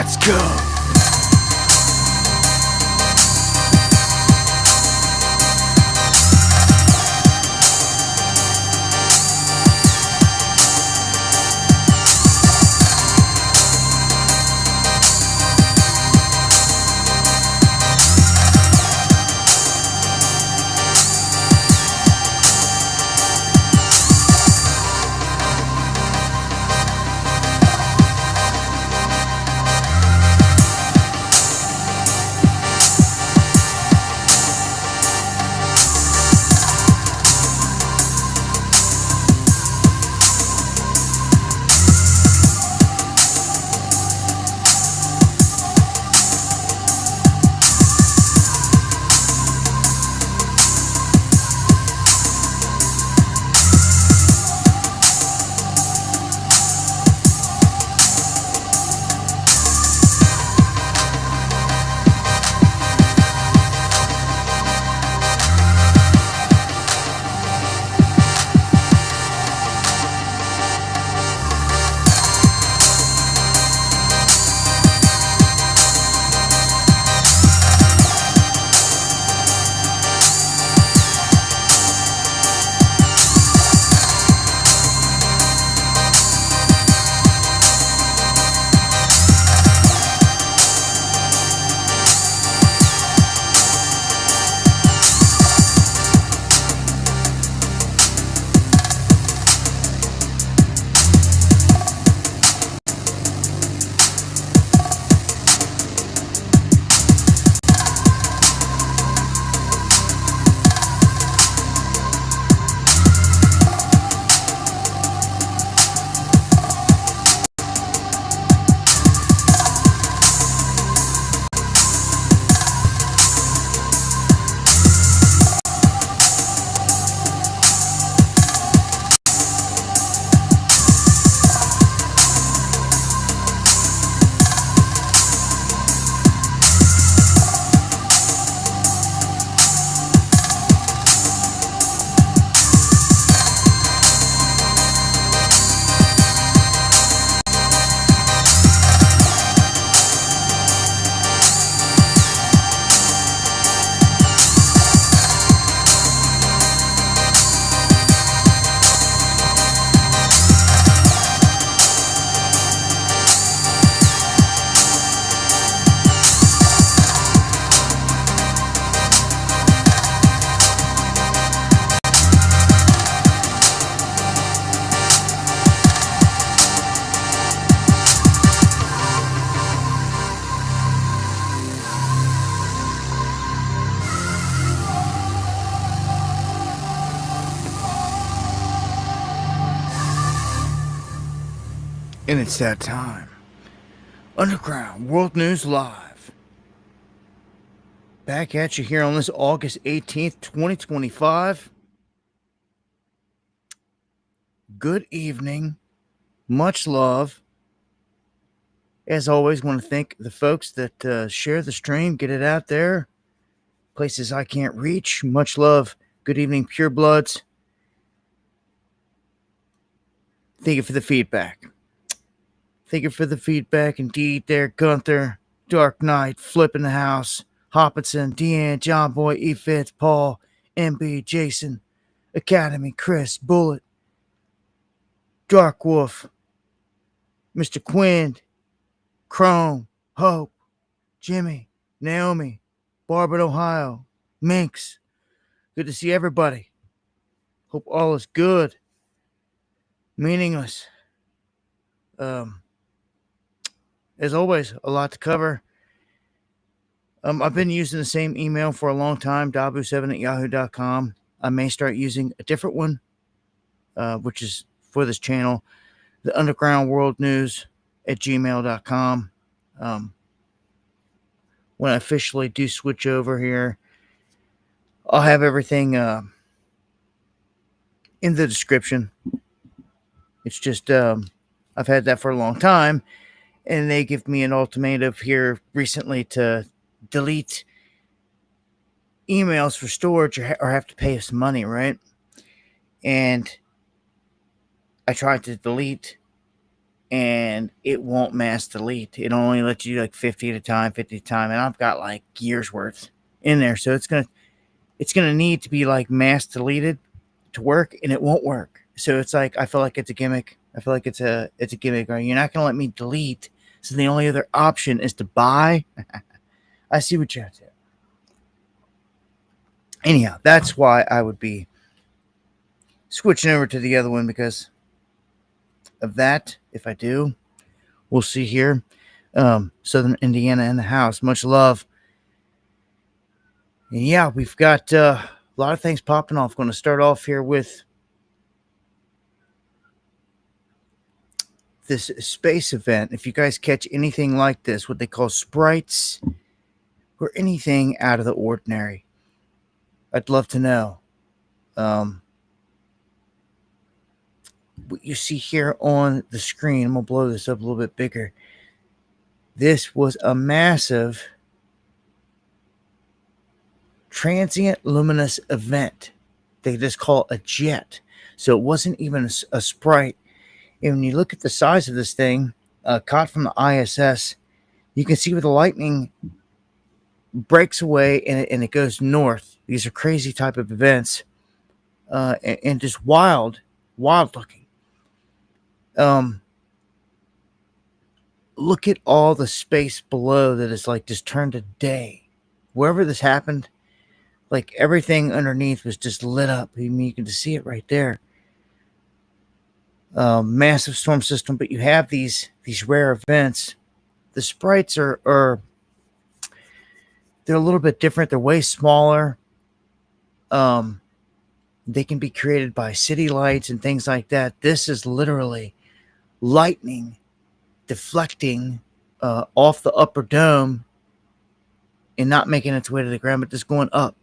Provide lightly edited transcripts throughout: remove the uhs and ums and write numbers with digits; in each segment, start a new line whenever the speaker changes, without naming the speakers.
Let's go. And it's that time. Underground World News Live. Back at you here on this August 18th, 2025. Good evening. Much love. As always, want to thank the folks that share the stream, get it out there. Places I can't reach. Much love. Good evening, Pure Bloods. Thank you for the feedback. Thank you for the feedback. Indeed, there, Gunther, Dark Knight, Flipping the House, Hopkinson, Deanne, John Boy, E. Fitz, Paul, MB, Jason, Academy, Chris, Bullet, Dark Wolf, Mr. Quinn, Chrome, Hope, Jimmy, Naomi, Barbara, Ohio, Minx. Good to see everybody. Hope all is good. Meaningless. As always, a lot to cover. I've been using the same email for a long time, dabu7@yahoo.com. I may start using a different one, which is for this channel, the Underground World News at gmail.com. When I officially do switch over here, I'll have everything in the description. It's just I've had that for a long time, and they give me an ultimatum here recently to delete emails for storage or have to pay us money, right? And I tried to delete and it won't mass delete. It only lets you do like 50 at a time, 50 at a time, and I've got like years worth in there, so it's gonna need to be like mass deleted to work, and it won't work. So it's like I feel like it's a gimmick. I feel like it's a gimmick. Or you're not gonna let me delete, so the only other option is to buy. I see what you have to. Anyhow, that's why I would be switching over to the other one because of that. If I do, we'll see here. Southern Indiana in the house. Much love. And yeah, we've got a lot of things popping off. Going to start off here with this space event. If you guys catch anything like this, what they call sprites or anything out of the ordinary, I'd love to know. What you see here on the screen, I'm going to blow this up a little bit bigger. This was a massive transient luminous event. They just call it a jet. So it wasn't even a sprite. And when you look at the size of this thing, caught from the ISS, you can see where the lightning breaks away and it goes north. These are crazy type of events, and just wild looking. Look at all the space below that is like just turned to day. Wherever this happened, like everything underneath was just lit up. I mean, you can just see it right there. Massive storm system, but you have these rare events. The sprites are they're a little bit different. They're way smaller. They can be created by city lights and things like that. This is literally lightning deflecting off the upper dome and not making its way to the ground, but just going up.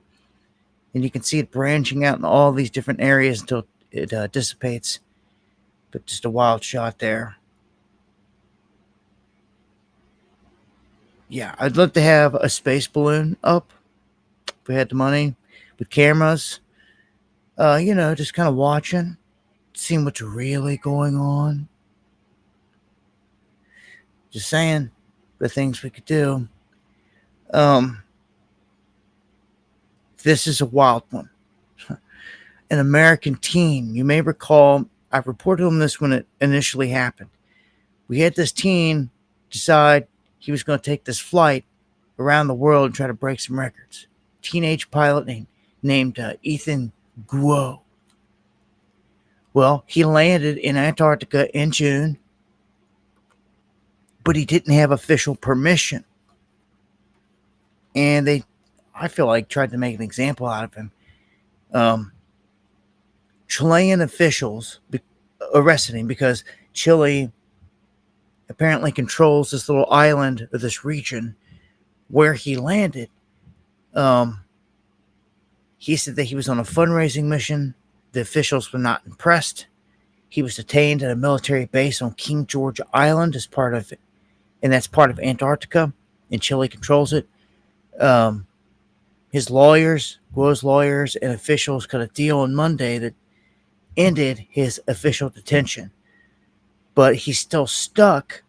And you can see it branching out in all these different areas until it dissipates. But just a wild shot there. Yeah, I'd love to have a space balloon up if we had the money with cameras. Just kind of watching, seeing what's really going on. Just saying the things we could do. This is a wild one. An American teen. You may recall I reported on this when it initially happened. We had this teen decide he was going to take this flight around the world and try to break some records. Teenage pilot named Ethan Guo. Well, he landed in Antarctica in June, but he didn't have official permission. And I feel like, tried to make an example out of him. Chilean officials arrested him because Chile apparently controls this little island of this region where he landed. He said that he was on a fundraising mission. The officials were not impressed. He was detained at a military base on King George Island and that's part of Antarctica, and Chile controls it. His lawyers, Guo's lawyers, and officials cut a deal on Monday that ended his official detention. But he's still stuck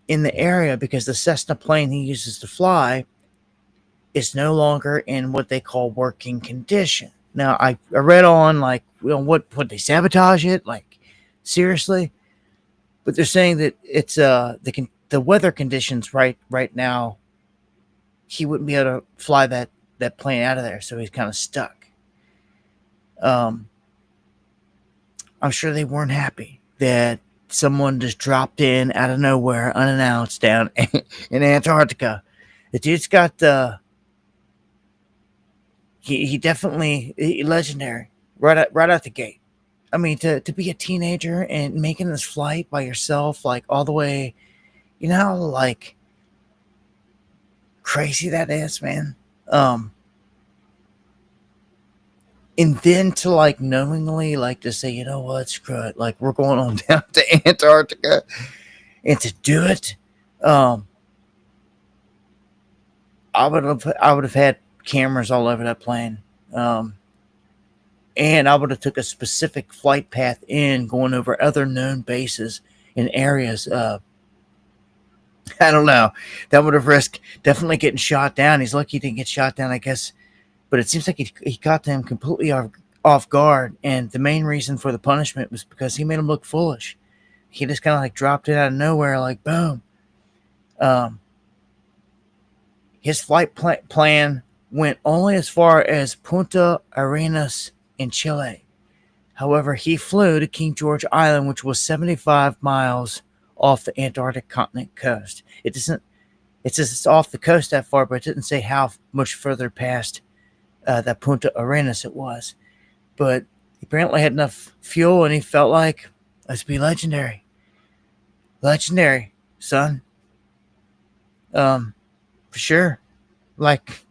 in the area because the Cessna plane he uses to fly is no longer in what they call working condition. Now, I read on, like, what they sabotage it? Like, seriously? But they're saying that it's the weather conditions right now, he wouldn't be able to fly that plane out of there, so he's kind of stuck. I'm sure they weren't happy that someone just dropped in out of nowhere, unannounced, down in Antarctica. The dude's got he definitely legendary right out the gate. I mean, to be a teenager and making this flight by yourself, like all the way, like crazy that is, man. And then to like knowingly like to say, you know what, screw it, like we're going on down to Antarctica, and to do it, I would have had cameras all over that plane, and I would have took a specific flight path in, going over other known bases in areas. I don't know. That would have risked definitely getting shot down. He's lucky he didn't get shot down, I guess. But it seems like he caught them completely off guard. And the main reason for the punishment was because he made him look foolish. He just kind of like dropped it out of nowhere, like boom. His flight plan went only as far as Punta Arenas in Chile. However, he flew to King George Island, which was 75 miles off the Antarctic continent coast. It doesn't. It says it's off the coast that far, but it didn't say how much further past that Punta Arenas it was. But he apparently had enough fuel, and he felt like, let's be legendary. Legendary, son. For sure. Like,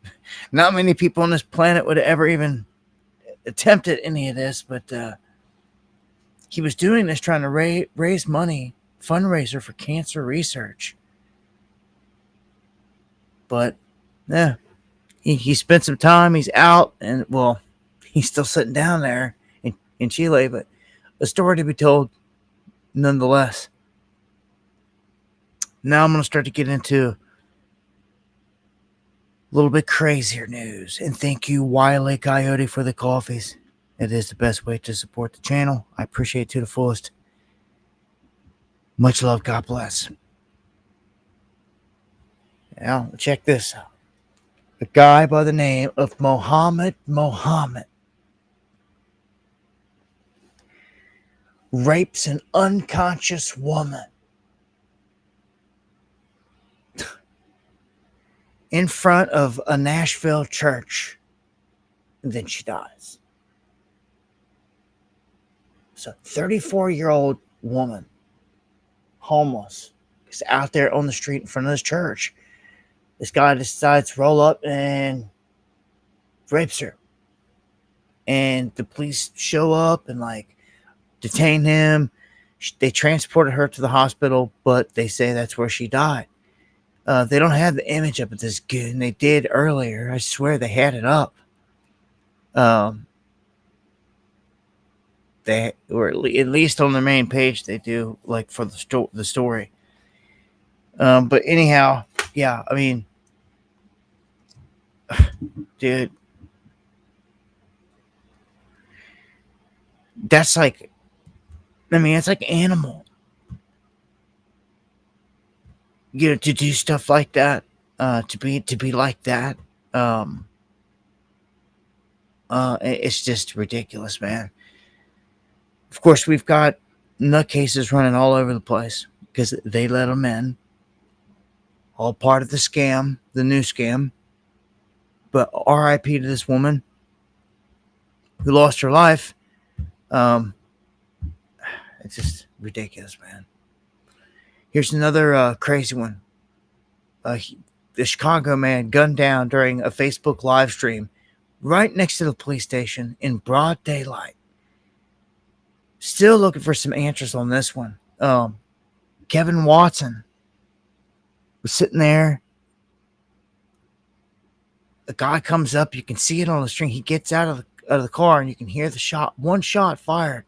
not many people on this planet would have ever even attempted any of this, but he was doing this trying to raise money, fundraiser for cancer research. But yeah, he spent some time. He's out, and well, he's still sitting down there in Chile, but a story to be told nonetheless. Now I'm going to start to get into a little bit crazier news. And thank you, Wile E. Coyote, for the coffees. It is the best way to support the channel. I appreciate it to the fullest. Much love. God bless. Now, check this out. A guy by the name of Mohammed rapes an unconscious woman in front of a Nashville church, and then she dies. So, 34-year-old woman, homeless, is out there on the street in front of this church. This guy decides to roll up and rapes her. And the police show up and like detain him. They transported her to the hospital, but they say that's where she died. They don't have the image up at this good, and they did earlier. I swear they had it up. They or at least on the main page they do, like for the story. But anyhow, yeah, I mean, dude, that's like, I mean, it's like animal. You know, to do stuff like that, to be like that, it's just ridiculous, man. Of course, we've got nutcases running all over the place because they let them in. All part of the scam, the new scam. But R.I.P. to this woman who lost her life. It's just ridiculous, man. Here's another crazy one. The Chicago man gunned down during a Facebook live stream right next to the police station in broad daylight. Still looking for some answers on this one. Kevin Watson was sitting there. A guy comes up. You can see it on the screen. He gets out of the car, and you can hear the shot. One shot fired.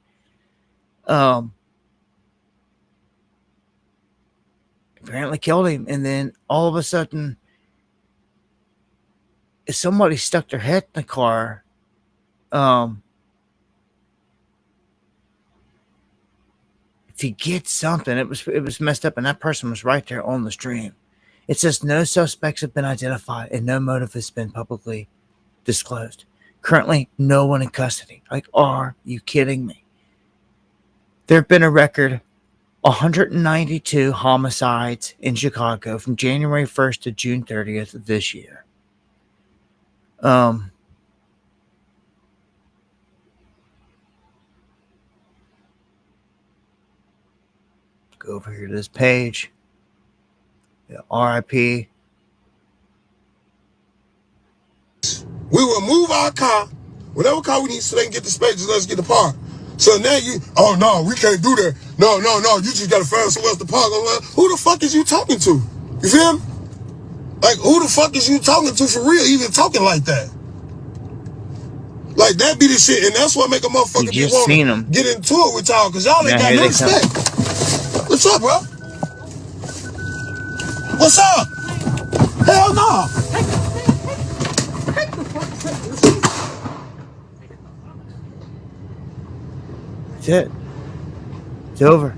Apparently killed him, and then all of a sudden, somebody stuck their head in the car. To get something, it was messed up, and that person was right there on the stream. It says no suspects have been identified and no motive has been publicly disclosed. Currently, no one in custody. Like, are you kidding me? There have been a record 192 homicides in Chicago from January 1st to June 30th of this year. Go over here to this page. Yeah, RIP.
We will move our car, whatever car we need, so they can get the space. Just let's get the park. So now oh no, we can't do that. No, you just gotta find somewhere else to park. Who the fuck is you talking to? You feel me? Like, who the fuck is you talking to for real? Even talking like that? Like, that be the shit, and that's what make a motherfucker be wanting to get into it with y'all, because y'all ain't got no respect. What the What's up, bro? What's up? Hell no.
That's it. It's over.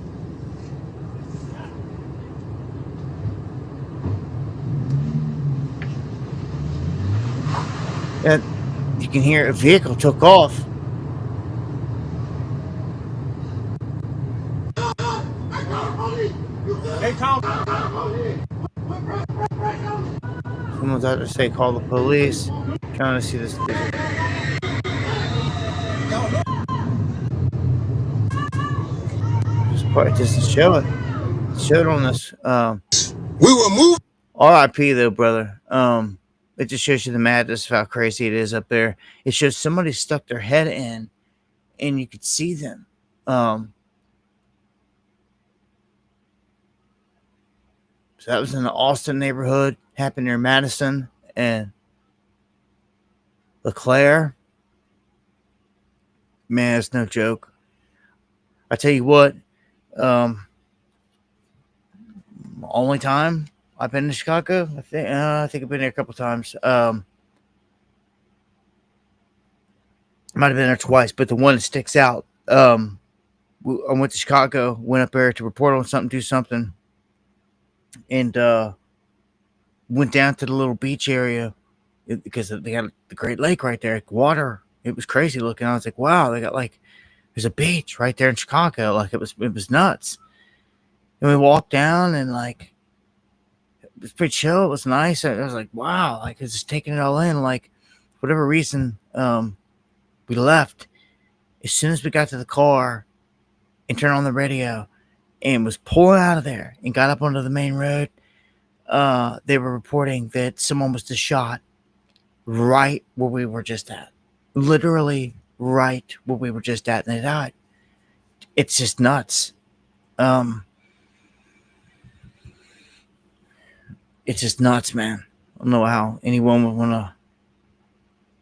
And you can hear a vehicle took off. Someone's out to say call the police. Trying to see this. It doesn't show it. It showed on this.
We will move.
R.I.P. though, brother. It just shows you the madness of how crazy it is up there. It shows somebody stuck their head in, and you could see them. So that was in the Austin neighborhood. Happened near Madison and LeClaire. Man, it's no joke. I tell you what. Only time I've been to Chicago. I think I've been there a couple times. Might have been there twice, but the one that sticks out. I went to Chicago, went up there to report on something, do something, and went down to the little beach area because they got the Great Lake right there, like water. It was crazy looking. I was like, wow, they got like there's a beach right there in Chicago. Like it was nuts. And we walked down and like it was pretty chill. It was nice. I was like, wow, like it's just taking it all in. Like for whatever reason, we left. As soon as we got to the car and turned on the radio and was pulling out of there and got up onto the main road, they were reporting that someone was just shot right where we were just at. Literally right where we were just at, and they died. It's just nuts. It's just nuts, man. I don't know how anyone would want to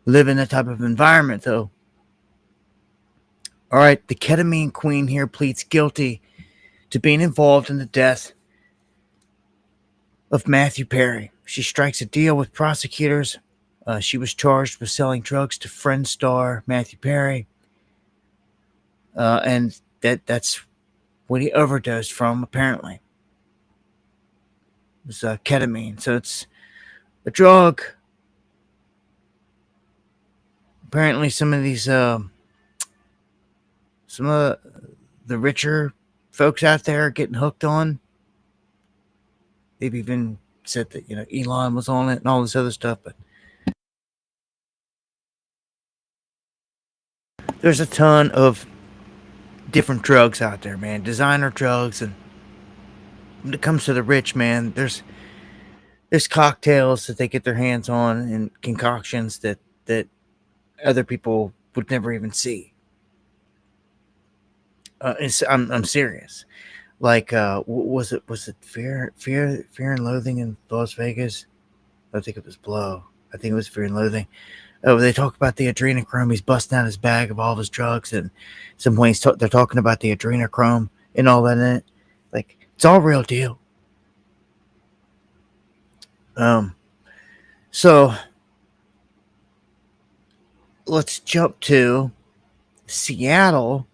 live in that type of environment, though. All right, the ketamine queen here pleads guilty to being involved in the death of Matthew Perry. She strikes a deal with prosecutors. She was charged with selling drugs to Friend star Matthew Perry, and that's what he overdosed from, apparently. It was ketamine. So it's a drug. Apparently, some of the richer folks out there are getting hooked on. They've even said that Elon was on it and all this other stuff, but there's a ton of different drugs out there, man. Designer drugs, and when it comes to the rich, man, there's cocktails that they get their hands on and concoctions that other people would never even see. I'm serious. Like, was it Fear and Loathing in Las Vegas? I think it was Blow. I think it was Fear and Loathing. Oh, they talk about the adrenochrome. He's busting out his bag of all of his drugs, and some ways they're talking about the adrenochrome and all that in it. Like, it's all real deal. So let's jump to Seattle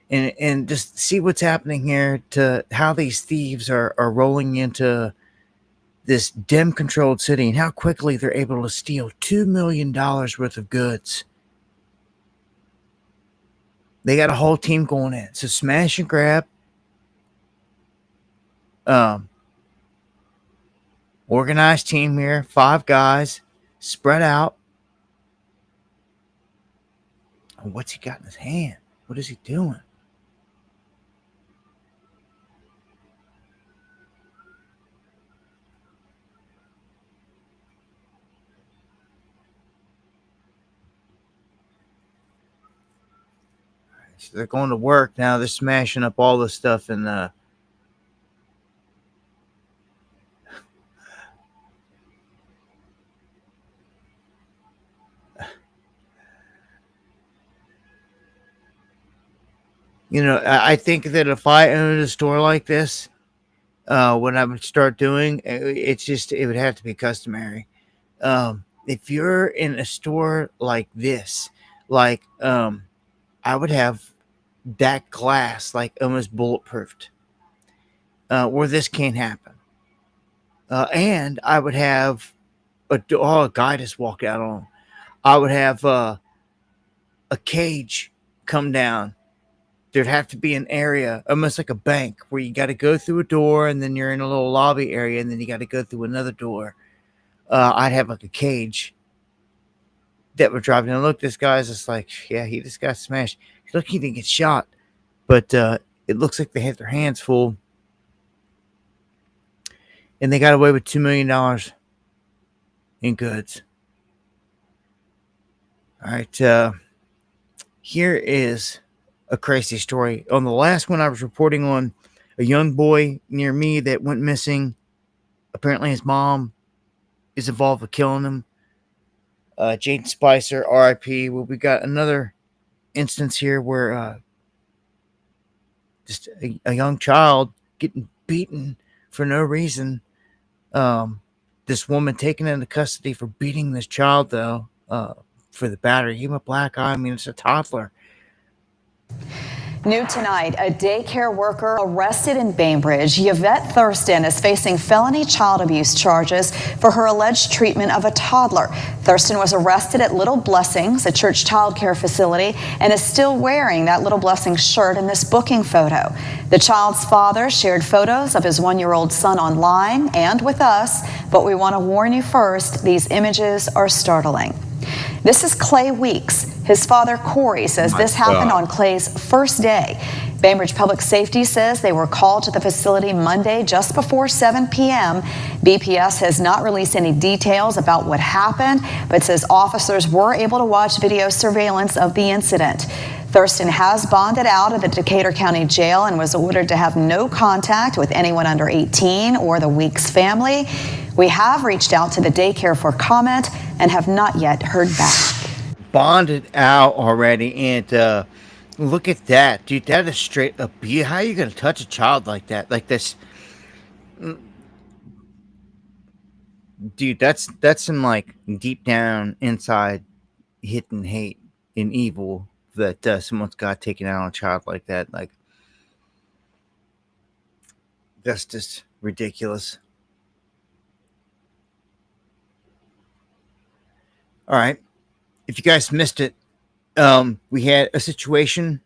and just see what's happening here, to how these thieves are rolling into this Dem controlled city and how quickly they're able to steal $2 million worth of goods. They got a whole team going in. So smash and grab. Organized team here. 5 guys spread out. What's he got in his hand? What is he doing? So they're going to work now. They're smashing up all this stuff in I think that if I owned a store like this, what I would start doing, it would have to be customary. If you're in a store like this, I would have that glass like almost bulletproofed, where this can't happen. And I would have a guy just walked out on. I would have a cage come down. There'd have to be an area, almost like a bank, where you got to go through a door and then you're in a little lobby area and then you got to go through another door. I'd have like a cage that would drive in. Look, this guy's just like, yeah, he just got smashed. Look, he didn't get shot, but it looks like they had their hands full and they got away with $2 million in goods. All right, here is a crazy story. On the last one, I was reporting on a young boy near me that went missing. Apparently, his mom is involved with killing him. Jaden Spicer, RIP. Well, we got another instance here where just a young child getting beaten for no reason. This woman taken into custody for beating this child, though, for the battery. He went black eye. I mean, it's a toddler.
New tonight, a daycare worker arrested in Bainbridge. Yvette Thurston is facing felony child abuse charges for her alleged treatment of a toddler. Thurston was arrested at Little Blessings, a church child care facility, and is still wearing that Little Blessings shirt in this booking photo. The child's father shared photos of his 1-year-old son online and with us, but we want to warn you first, these images are startling. This is Clay Weeks. His father, Corey, says this happened on Clay's first day. Bainbridge Public Safety says they were called to the facility Monday just before 7 p.m. BPS has not released any details about what happened, but says officers were able to watch video surveillance of the incident. Thurston has bonded out of the Decatur County Jail and was ordered to have no contact with anyone under 18 or the Weeks family. We have reached out to the daycare for comment and have not yet heard back.
Bonded out already, and look at that, dude. That is straight up. How are you gonna touch a child like that? Like this, dude. That's some like deep down inside hidden hate and evil that someone's got taken out on a child like that. Like that's just ridiculous. All right. If you guys missed it, we had a situation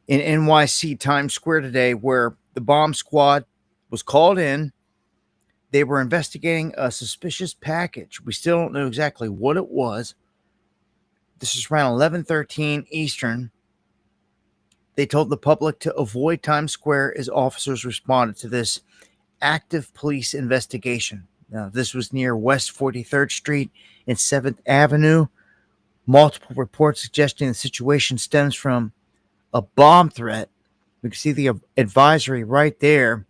in NYC Times Square today where the bomb squad was called in. They were investigating a suspicious package. We still don't know exactly what it was. This is around 11:13 Eastern. They told the public to avoid Times Square as officers responded to this active police investigation. Now, this was near West 43rd Street and 7th Avenue. Multiple reports suggesting the situation stems from a bomb threat. We can see the advisory right there.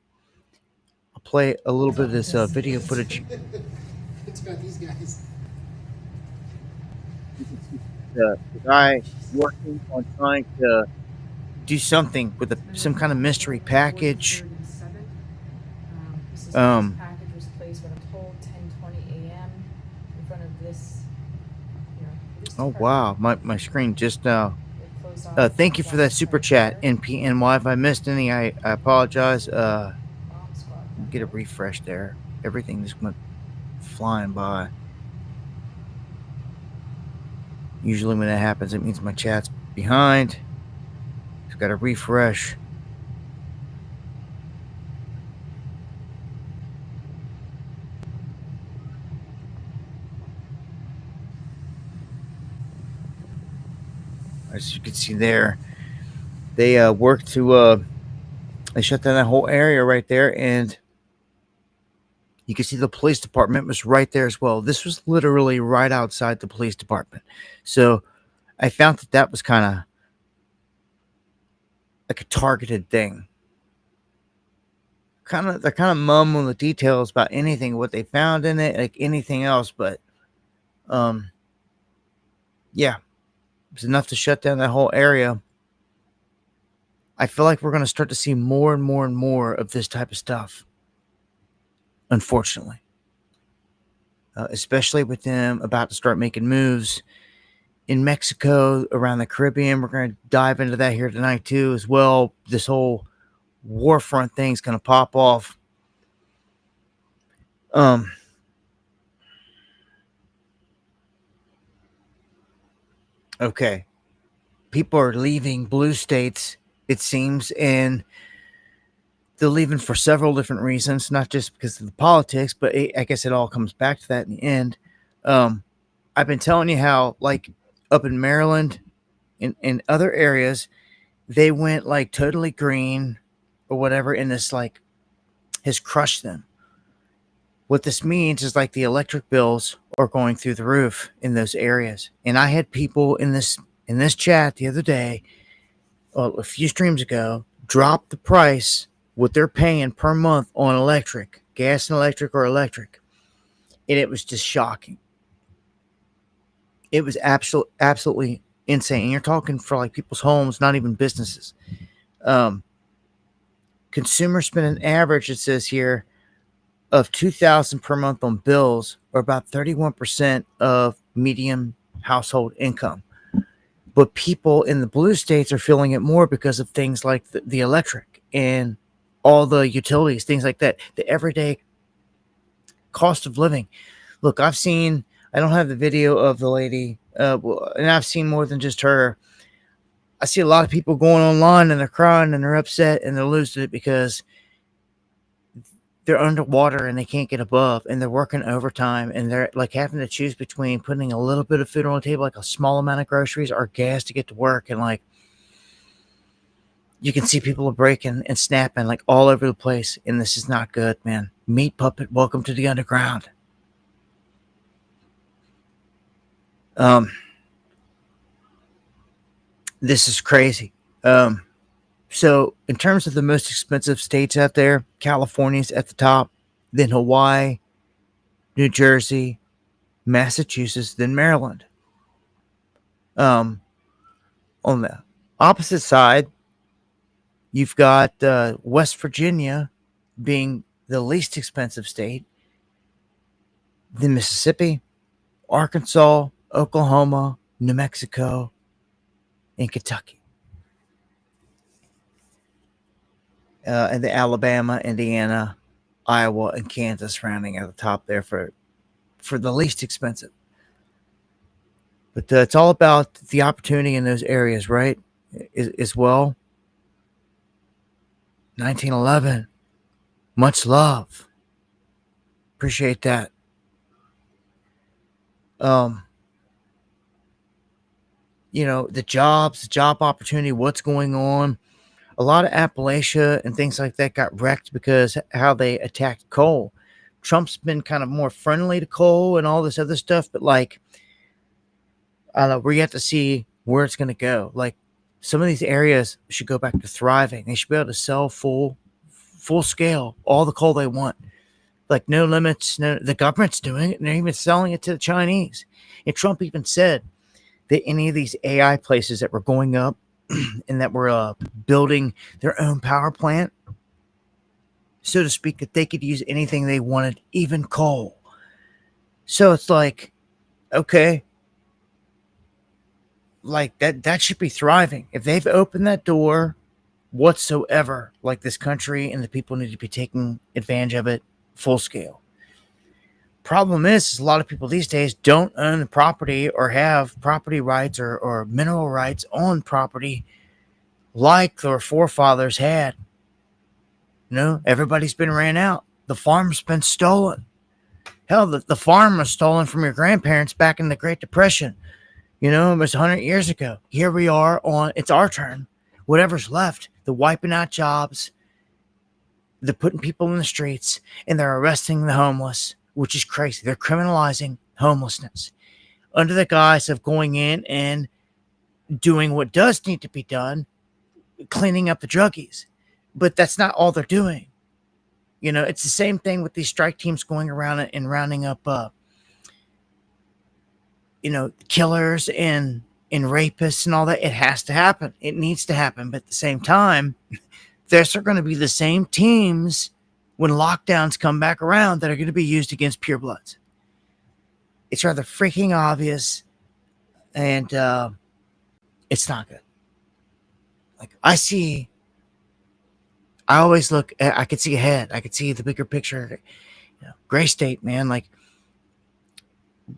I'll play a little bit of this video footage.
It's about these guys.
The guy working on trying to do something with some kind of mystery package.
This package was placed when I'm told 10:20 a.m. in front of this.
Oh wow, my screen just now. Thank you for that super chat, NPNY. If I missed any, I apologize. Get a refresh there. Everything just went flying by. Usually when that happens, it means my chat's behind. Just got to refresh. As you can see there, they worked to they shut down that whole area right there, and you can see the police department was right there as well. This was literally right outside the police department. So I found that was kind of like a targeted thing. They're kind of mum on the details about anything, what they found in it, like anything else, but yeah. It was enough to shut down that whole area. I feel like we're going to start to see more and more and more of this type of stuff, unfortunately. Especially with them about to start making moves in Mexico, around the Caribbean. We're going to dive into that here tonight, too, as well. This whole war front thing's going to pop off. Okay. People are leaving blue states, it seems, and they're leaving for several different reasons, not just because of the politics, but I guess it all comes back to that in the end. I've been telling you how, like, up in Maryland, in other areas, they went like totally green or whatever, and this like has crushed them. What this means is like the electric bills are going through the roof in those areas. And I had people in this chat the other day, a few streams ago, drop the price what they're paying per month on electric, gas and electric or electric. And it was just shocking. It was absolutely insane. And you're talking for like people's homes, not even businesses. Consumers spend an average, it says here, of $2,000 per month on bills, or about 31% of median household income. But people in the blue states are feeling it more because of things like the electric and all the utilities, things like that, the everyday cost of living. Look, I don't have the video of the lady, and I've seen more than just her. I see a lot of people going online and they're crying and they're upset and they're losing it because they're underwater and they can't get above, and they're working overtime, and they're like having to choose between putting a little bit of food on the table, like a small amount of groceries, or gas to get to work. And like, you can see people are breaking and snapping like all over the place, and this is not good, man. Meat puppet, welcome to the underground. This is crazy. So in terms of the most expensive states out there, California's at the top, then Hawaii, New Jersey, Massachusetts, then Maryland. On the opposite side, you've got West Virginia being the least expensive state, then Mississippi, Arkansas, Oklahoma, New Mexico, and Kentucky. And the Alabama, Indiana, Iowa, and Kansas rounding at the top there for the least expensive. But it's all about the opportunity in those areas, right? As well. 1911. Much love. Appreciate that. The job opportunity, what's going on. A lot of Appalachia and things like that got wrecked because how they attacked coal. Trump's been kind of more friendly to coal and all this other stuff, but like, I don't know, we're yet to see where it's going to go. Like, some of these areas should go back to thriving. They should be able to sell full scale all the coal they want. Like, no limits. No, the government's doing it, and they're even selling it to the Chinese. And Trump even said that any of these AI places that were going up and that were building their own power plant, so to speak, that they could use anything they wanted, even coal. So it's like, okay, like that should be thriving. If they've opened that door whatsoever, like, this country and the people need to be taking advantage of it full scale. Problem is a lot of people these days don't own the property or have property rights or mineral rights on property like their forefathers had. Everybody's been ran out. The farm's been stolen. Hell, the farm was stolen from your grandparents back in the Great Depression. It was 100 years ago. Here we are it's our turn. Whatever's left, they're wiping out jobs. They're putting people in the streets, and they're arresting the homeless, which is crazy. They're criminalizing homelessness under the guise of going in and doing what does need to be done, cleaning up the druggies. But that's not all they're doing. It's the same thing with these strike teams going around and rounding up, killers and and rapists and all that. It has to happen. It needs to happen. But at the same time, there's going to be the same teams when lockdowns come back around that are going to be used against purebloods. It's rather freaking obvious, and it's not good. Like I always look. I could see ahead. I could see the bigger picture. Gray State, man. Like a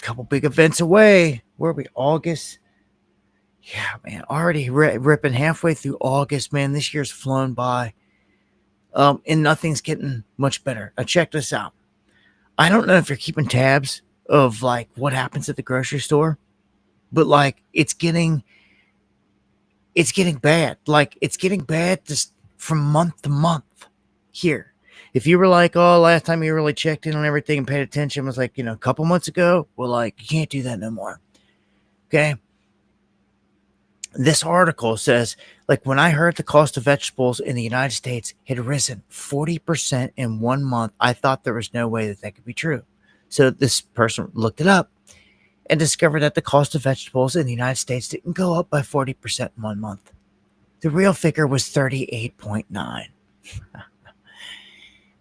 couple big events away. Where are we? August. Yeah, man. Already ripping halfway through August, man. This year's flown by. And nothing's getting much better. Now check this out. I don't know if you're keeping tabs of like what happens at the grocery store, but like it's getting bad. Like it's getting bad just from month to month here. If you were like, oh, last time you really checked in on everything and paid attention was like, a couple months ago, well, like you can't do that no more. Okay. This article says, like, when I heard the cost of vegetables in the United States had risen 40% in 1 month, I thought there was no way that could be true. So this person looked it up and discovered that the cost of vegetables in the United States didn't go up by 40% in 1 month. The real figure was 38.9.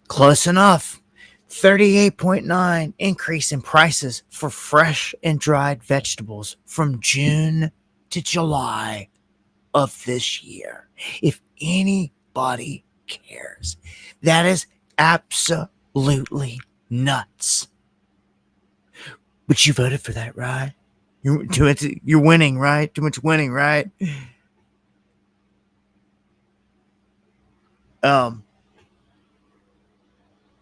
Close enough. 38.9 increase in prices for fresh and dried vegetables from June to July of this year. If anybody cares, that is absolutely nuts. But you voted for that, right? You're winning, right? Too much winning, right?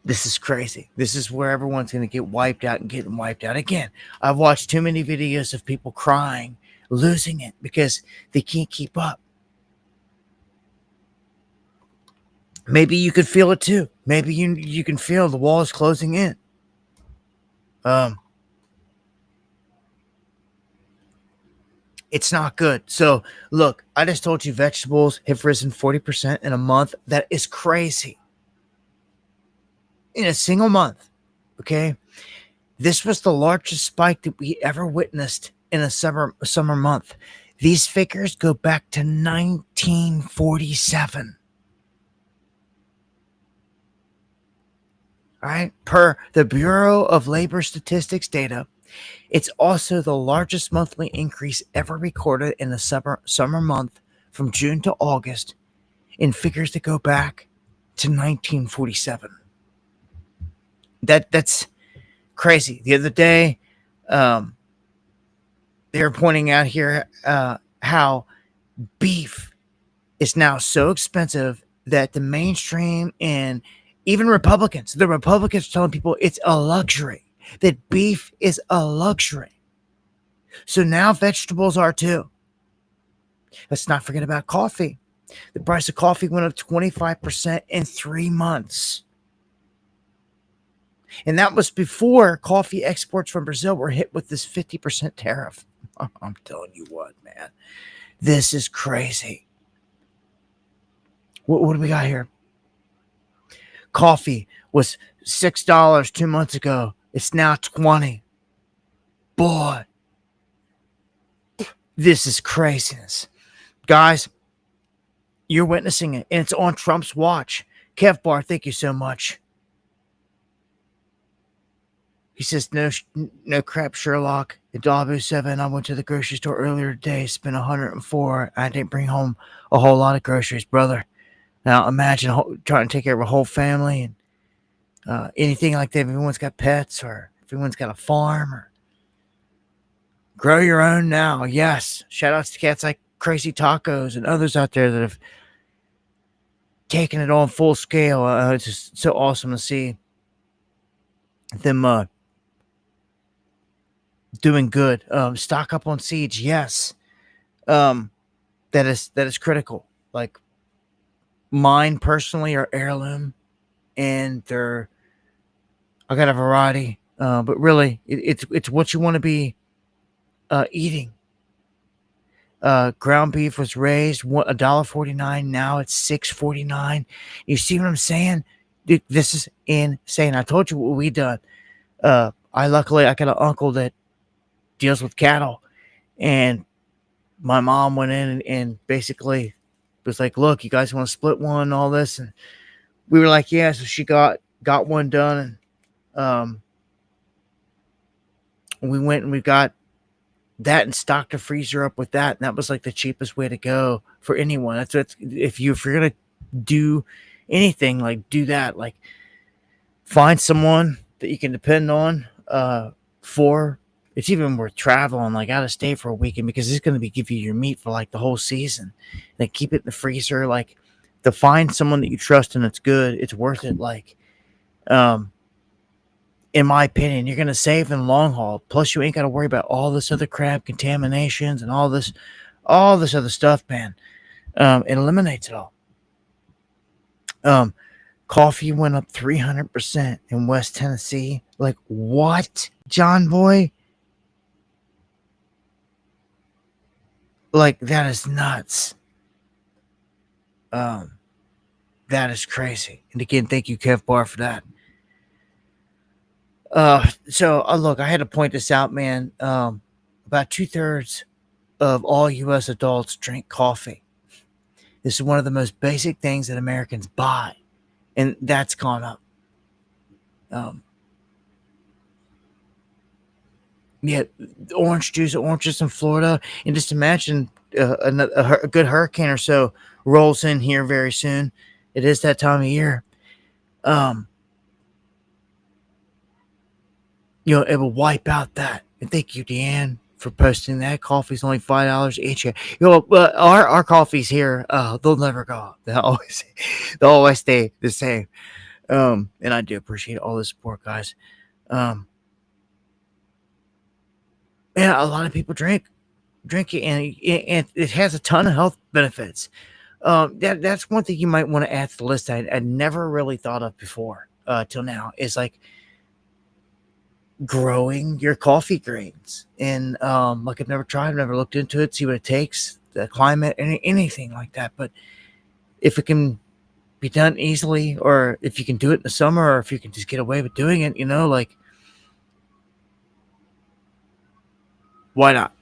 This is crazy. This is where everyone's going to get wiped out and getting wiped out again. I've watched too many videos of people crying, losing it because they can't keep up. Maybe you could feel it too. Maybe you can feel the wall is closing in. It's not good. So look, I just told you vegetables have risen 40% in a month. That is crazy. In a single month. Okay. This was the largest spike that we ever witnessed in a summer month. These figures go back to 1947. All right. Per the Bureau of Labor Statistics data, it's also the largest monthly increase ever recorded in a summer month from June to August in figures that go back to 1947. That's crazy. The other day, they were pointing out here how beef is now so expensive that the mainstream and even Republicans, the Republicans are telling people it's a luxury, that beef is a luxury. So now vegetables are too. Let's not forget about coffee. The price of coffee went up 25% in 3 months. And that was before coffee exports from Brazil were hit with this 50% tariff. I'm telling you what, man. This is crazy. What do we got here? Coffee was $6 2 months ago. It's now $20. Boy. This is craziness. Guys, you're witnessing it. And it's on Trump's watch. Kev Barr, thank you so much. He says, no crap, Sherlock. At Dabu 7, I went to the grocery store earlier today, spent $104. I didn't bring home a whole lot of groceries, brother. Now, imagine trying to take care of a whole family and anything like that. If everyone's got pets or if everyone's got a farm or grow your own now. Yes. Shout outs to cats like Crazy Tacos and others out there that have taken it on full scale. It's just so awesome to see them doing good. Stock up on seeds, yes. That is critical. Like mine personally are heirloom, and I got a variety. But really, it's what you want to be eating. Ground beef was raised $1.49. Now it's $6.49. You see what I'm saying? Dude, this is insane. I told you what we done. I got an uncle that deals with cattle, And my mom went in and basically was like, look, you guys want to split one and all this? And we were like, yeah. So she got one done. And we went and we got that and stocked a freezer up with that. And that was like the cheapest way to go for anyone. That's if you're going to do anything, like do that, like find someone that you can depend on, for it's even worth traveling like out of state for a weekend, because it's going to be give you your meat for like the whole season. Like keep it in the freezer, like to find someone that you trust and it's good, it's worth it. Like, in my opinion, you're going to save in the long haul. Plus, you ain't got to worry about all this other crap, contaminations, and all this other stuff, man. It eliminates it all. Coffee went up 300% in West Tennessee. Like, what, John Boy? Like, that is nuts. That is crazy. And again, thank you, Kev Barr, for that. So look, I had to point this out, man. About 2/3 of all U.S. adults drink coffee. This is one of the most basic things that Americans buy, and that's gone up. Yeah, oranges in Florida, and just imagine a good hurricane or so rolls in here very soon. It is that time of year. It will wipe out that. And thank you, Deanne, for posting that. Coffee's only $5 each. But our coffees here, they'll never go up. They'll always stay the same. And I do appreciate all the support, guys. Yeah, a lot of people drink it, and it has a ton of health benefits. That's one thing you might want to add to the list. I never really thought of before till now. Is like growing your coffee grains, and like I've never looked into it, see what it takes, the climate, anything like that. But if it can be done easily, or if you can do it in the summer, or if you can just get away with doing it, like, why not?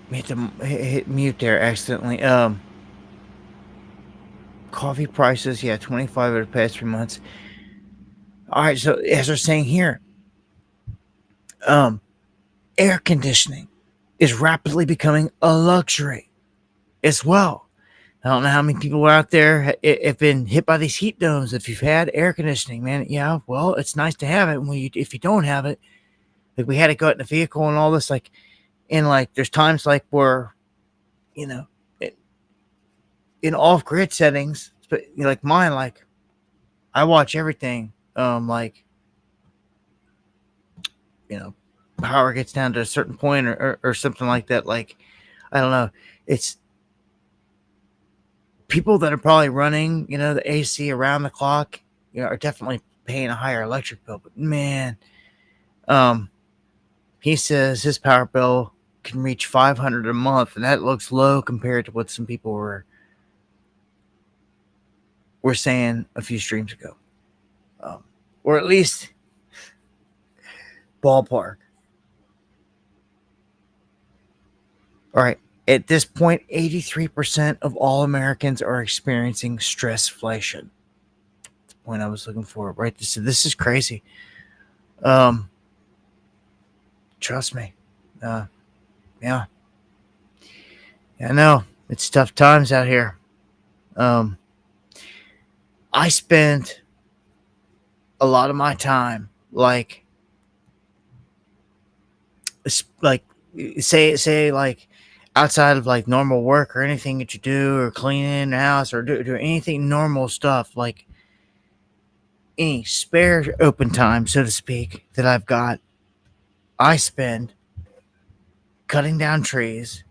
Hit hit mute there accidentally. Coffee prices, yeah, 25 over the past 3 months. All right, so as they're saying here, air conditioning is rapidly becoming a luxury as well. I don't know how many people out there have been hit by these heat domes. If you've had air conditioning, man, yeah, well, it's nice to have it. If you don't have it, like we had to go out in the vehicle and all this, like, and like there's times like where, you know, in off-grid settings, but like mine, like I watch everything, like, power gets down to a certain point, or something like that. Like, I don't know. It's people that are probably running, the AC around the clock, are definitely paying a higher electric bill. But man, he says his power bill can reach $500 a month, and that looks low compared to what some people were saying a few streams ago, or at least ballpark. All right. At this point, 83% of all Americans are experiencing stressflation. That's the point I was looking for, right? This is crazy. Trust me. Yeah. I know. It's tough times out here. I spend a lot of my time, like say like outside of like normal work or anything that you do, or cleaning the house, or do anything normal stuff, like any spare open time, so to speak, that I've got, I spend cutting down trees,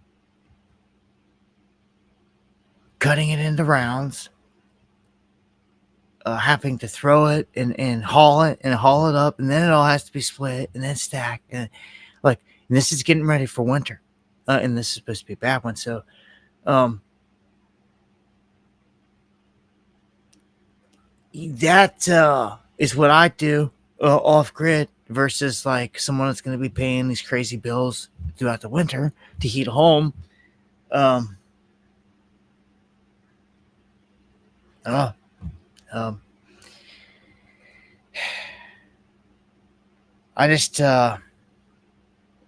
cutting it into rounds, having to throw it and haul it up, and then it all has to be split and then stacked, and like, and this is getting ready for winter, and this is supposed to be a bad one. So that is what I do off grid versus like someone that's going to be paying these crazy bills throughout the winter to heat a home. Um, uh, um, I just,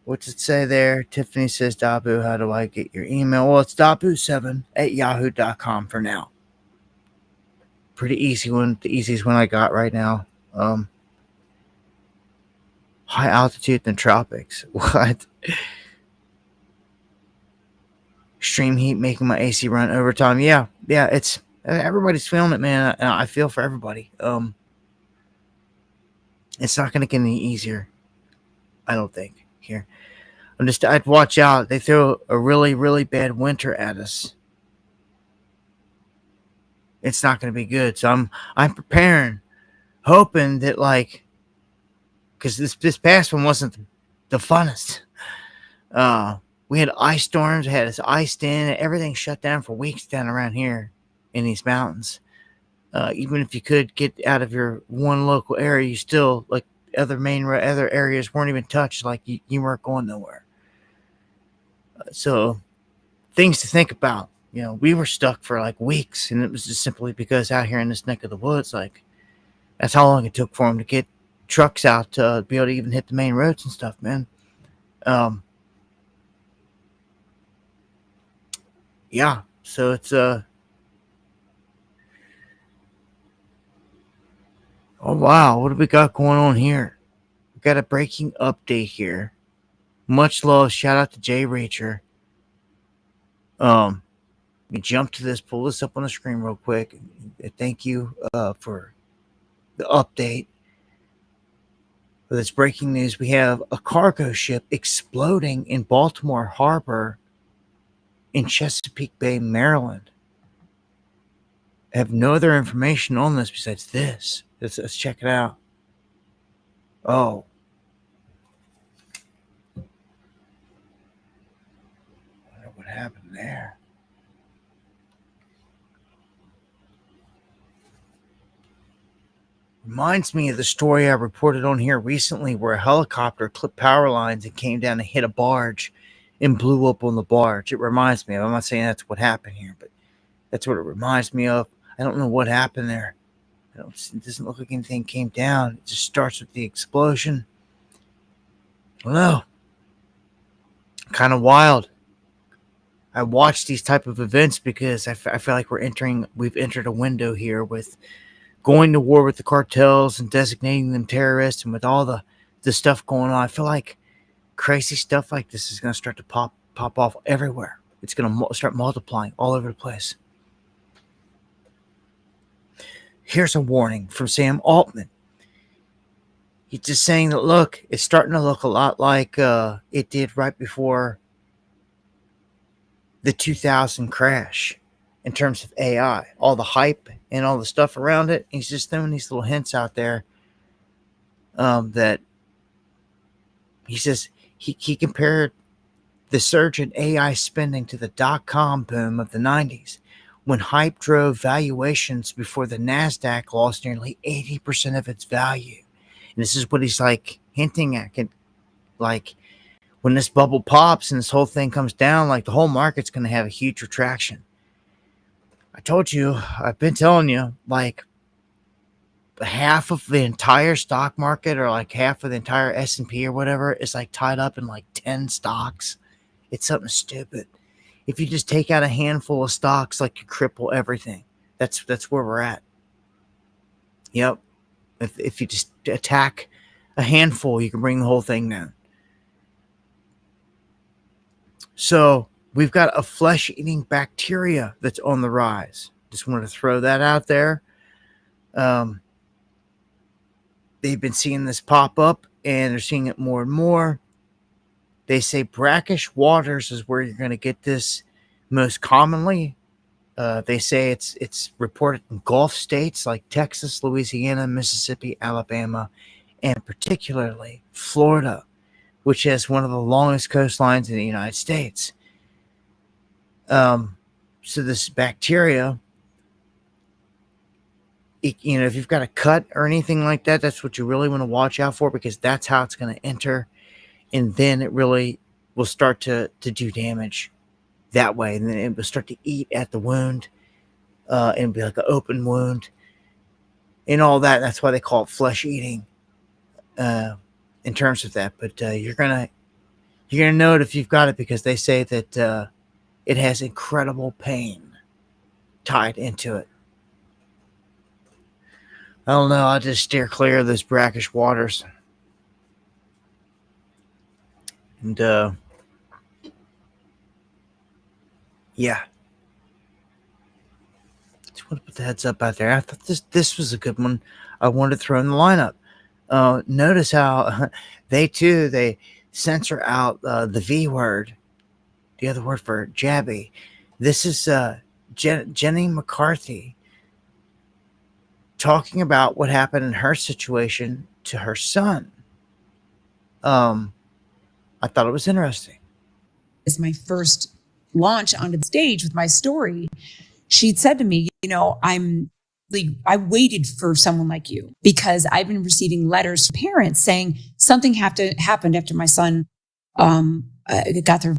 what's it say there? Tiffany says, Dabu, how do I get your email? Well, it's Dabu7 at yahoo.com for now. Pretty easy one. The easiest one I got right now. High altitude in the tropics. What? Extreme heat making my AC run overtime. Yeah, it's everybody's feeling it, man. I feel for everybody. It's not going to get any easier. I don't think here. I'd watch out. They throw a really, really bad winter at us. It's not going to be good. So I'm preparing, hoping that like, because this past one wasn't the funnest. We had ice storms. We had us iced in. Everything shut down for weeks down around here in these mountains. Even if you could get out of your one local area, you still like other areas weren't even touched. Like you weren't going nowhere. So things to think about. You know, we were stuck for like weeks, and it was just simply because out here in this neck of the woods, like that's how long it took for them to get trucks out to be able to even hit the main roads and stuff, man. Yeah. So it's oh wow, what do we got going on here? We got a breaking update here. Much love, shout out to Jay Reacher. You jump to this, pull this up on the screen real quick. Thank you for the update. For this breaking news, we have a cargo ship exploding in Baltimore Harbor in Chesapeake Bay, Maryland. I have no other information on this besides this. Let's check it out. Oh. I wonder what happened there. Reminds me of the story I reported on here recently where a helicopter clipped power lines and came down and hit a barge and blew up on the barge. It reminds me of. I'm not saying that's what happened here, but that's what it reminds me of. I don't know what happened there. It doesn't look like anything came down. It just starts with the explosion. I don't know. Kind of wild. I watch these type of events because I feel like we've entered a window here with going to war with the cartels and designating them terrorists, and with all the stuff going on. I feel like crazy stuff like this is going to start to pop off everywhere. It's going to start multiplying all over the place. Here's a warning from Sam Altman. He's just saying that, look, it's starting to look a lot like it did right before the 2000 crash in terms of AI. All the hype and all the stuff around it. He's just throwing these little hints out there that he says he compared the surge in AI spending to the dot-com boom of the 90s, when hype drove valuations before the NASDAQ lost nearly 80% of its value. And this is what he's like hinting at. Like when this bubble pops and this whole thing comes down, like the whole market's going to have a huge retraction. I told you, I've been telling you, like half of the entire stock market or like half of the entire S&P or whatever is like tied up in like 10 stocks. It's something stupid. If you just take out a handful of stocks, like you cripple everything. That's where we're at. Yep. If you just attack a handful, you can bring the whole thing down. So we've got a flesh-eating bacteria that's on the rise. Just wanted to throw that out there. They've been seeing this pop up, and they're seeing it more and more. They say brackish waters is where you're going to get this most commonly. They say it's reported in Gulf states like Texas, Louisiana, Mississippi, Alabama, and particularly Florida, which has one of the longest coastlines in the United States. So this bacteria if you've got a cut or anything like that, that's what you really want to watch out for, because that's how it's going to enter, and then it really will start to do damage that way, and then it will start to eat at the wound, and be like an open wound and all that. That's why they call it flesh eating, in terms of that. But you're gonna know it if you've got it, because they say that it has incredible pain tied into it. I don't know. I'll just steer clear of those brackish waters. And yeah, just want to put the heads up out there. I thought this was a good one. I wanted to throw in the lineup. Notice how they censor out the V word, the other word for jabby. This is Jenny McCarthy talking about what happened in her situation to her son. I thought it was interesting.
As my first launch onto the stage with my story, she'd said to me, I waited for someone like you because I've been receiving letters from parents saying something happened after my son got their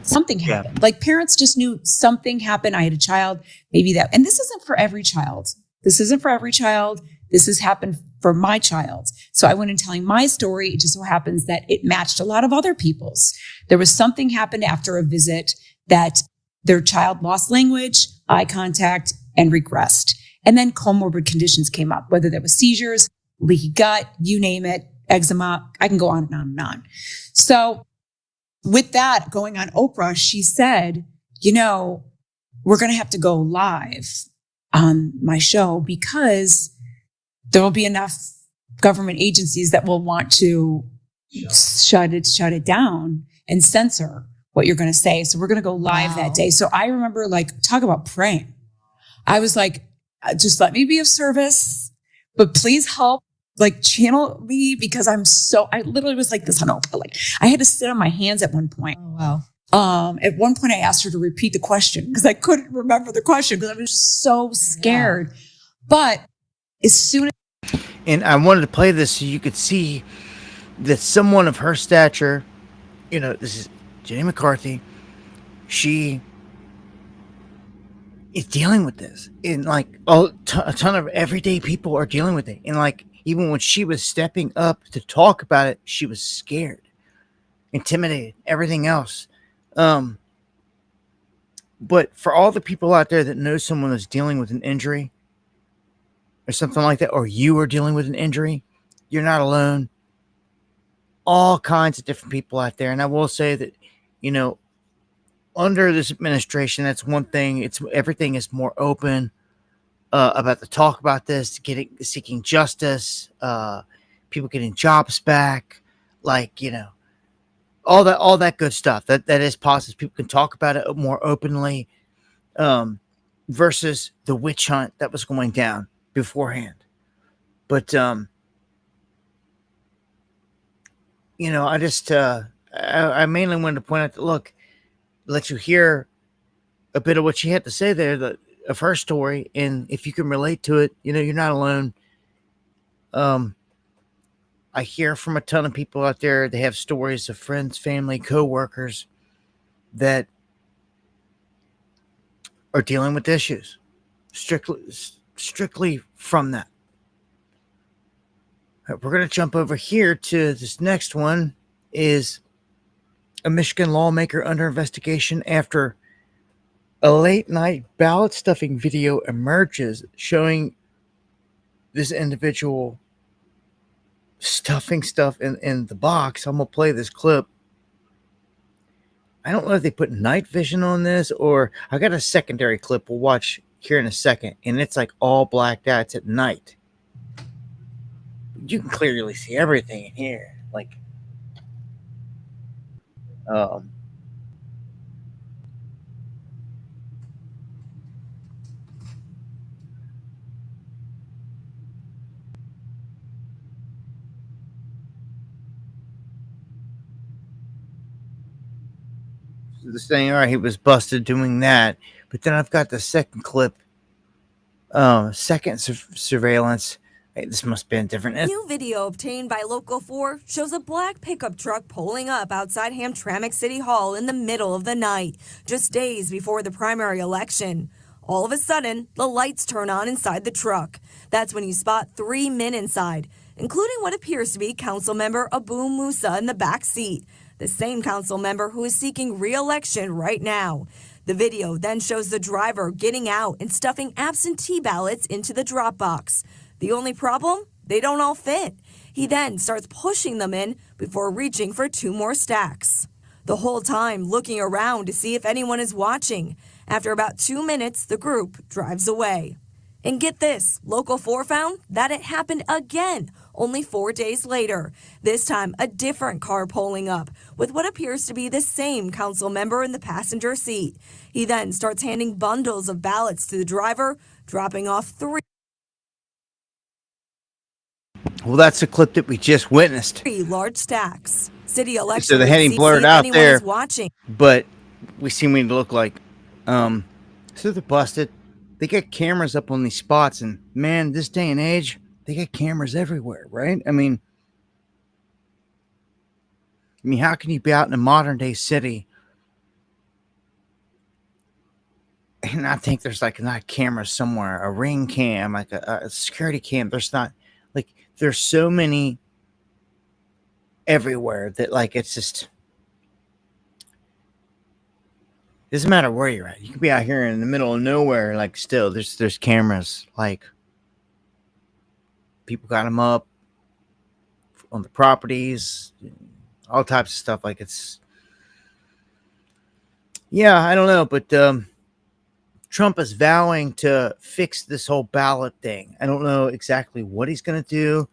something happened. Like parents just knew something happened. I had a child, maybe that, and this isn't for every child. This has happened for my child. So I went in telling my story. It just so happens that it matched a lot of other people's. There was something happened after a visit that their child lost language, eye contact, and regressed. And then comorbid conditions came up, whether that was seizures, leaky gut, you name it, eczema. I can go on and on and on. So with that going on Oprah, she said, we're going to have to go live on my show because there will be enough government agencies that will want to shut it down and censor what you're going to say. So we're going to go live that day. So I remember talk about praying. I was like, just let me be of service, but please help channel me because I literally was like this on Oprah. I had to sit on my hands at one point.
Oh, wow.
At one point I asked her to repeat the question because I couldn't remember the question because I was so scared. Yeah. But as soon as.
And I wanted to play this so you could see that someone of her stature, this is Jenny McCarthy, she is dealing with this. And a ton of everyday people are dealing with it. And even when she was stepping up to talk about it, she was scared, intimidated, everything else. But for all the people out there that know someone that's dealing with an injury or something like that, or you are dealing with an injury, you're not alone. All kinds of different people out there. And I will say that, under this administration, that's one thing. Everything is more open about the talk about this, seeking justice, people getting jobs back, all that good stuff. That is positive. People can talk about it more openly, versus the witch hunt that was going down beforehand. But I just I mainly wanted to point out that let you hear a bit of what she had to say there, of her story, and if you can relate to it, you're not alone. I hear from a ton of people out there. They have stories of friends, family, co-workers that are dealing with issues strictly from that. Right, we're going to jump over here to this next one. Is a Michigan lawmaker under investigation after a late night ballot stuffing video emerges showing this individual stuffing stuff in the box. I'm going to play this clip. I don't know if they put night vision on this, or I got a secondary clip we'll watch here in a second, and it's all blacked out. It's at night. You can clearly see everything in here. The saying, all right, he was busted doing that. But then I've got the second clip Second surveillance. Hey, this must have been different.
New video obtained by Local 4 shows a black pickup truck pulling up outside Hamtramck City Hall in the middle of the night, just days before the primary election. All of a sudden, the lights turn on inside the truck. That's when you spot 3 men inside, including what appears to be Council Member Abu Musa in the back seat, the same council member who is seeking re-election right now. The video then shows the driver getting out and stuffing absentee ballots into the drop box. The only problem? They don't all fit. He then starts pushing them in before reaching for 2 more stacks. The whole time looking around to see if anyone is watching. After about 2 minutes, the group drives away. And get this, Local 4 found that it happened again, only 4 days later. This time, a different car pulling up with what appears to be the same council member in the passenger seat. He then starts handing bundles of ballots to the driver, dropping off 3
that's a clip that we just witnessed.
large stacks. City election.
So the heading blurred out there, but we see what it look like. So they're busted. They got cameras up on these spots, and man, this day and age, they got cameras everywhere, right? I mean, how can you be out in a modern day city and I think there's like not cameras somewhere, a ring cam, like a security cam? There's not, like, there's so many everywhere that, like, it's just, doesn't matter where you're at. You could be out here in the middle of nowhere, like, still there's cameras. Like, people got them up on the properties, all types of stuff. Like, it's, yeah, I don't know, but Trump is vowing to fix this whole ballot thing. I don't know exactly what he's going to do.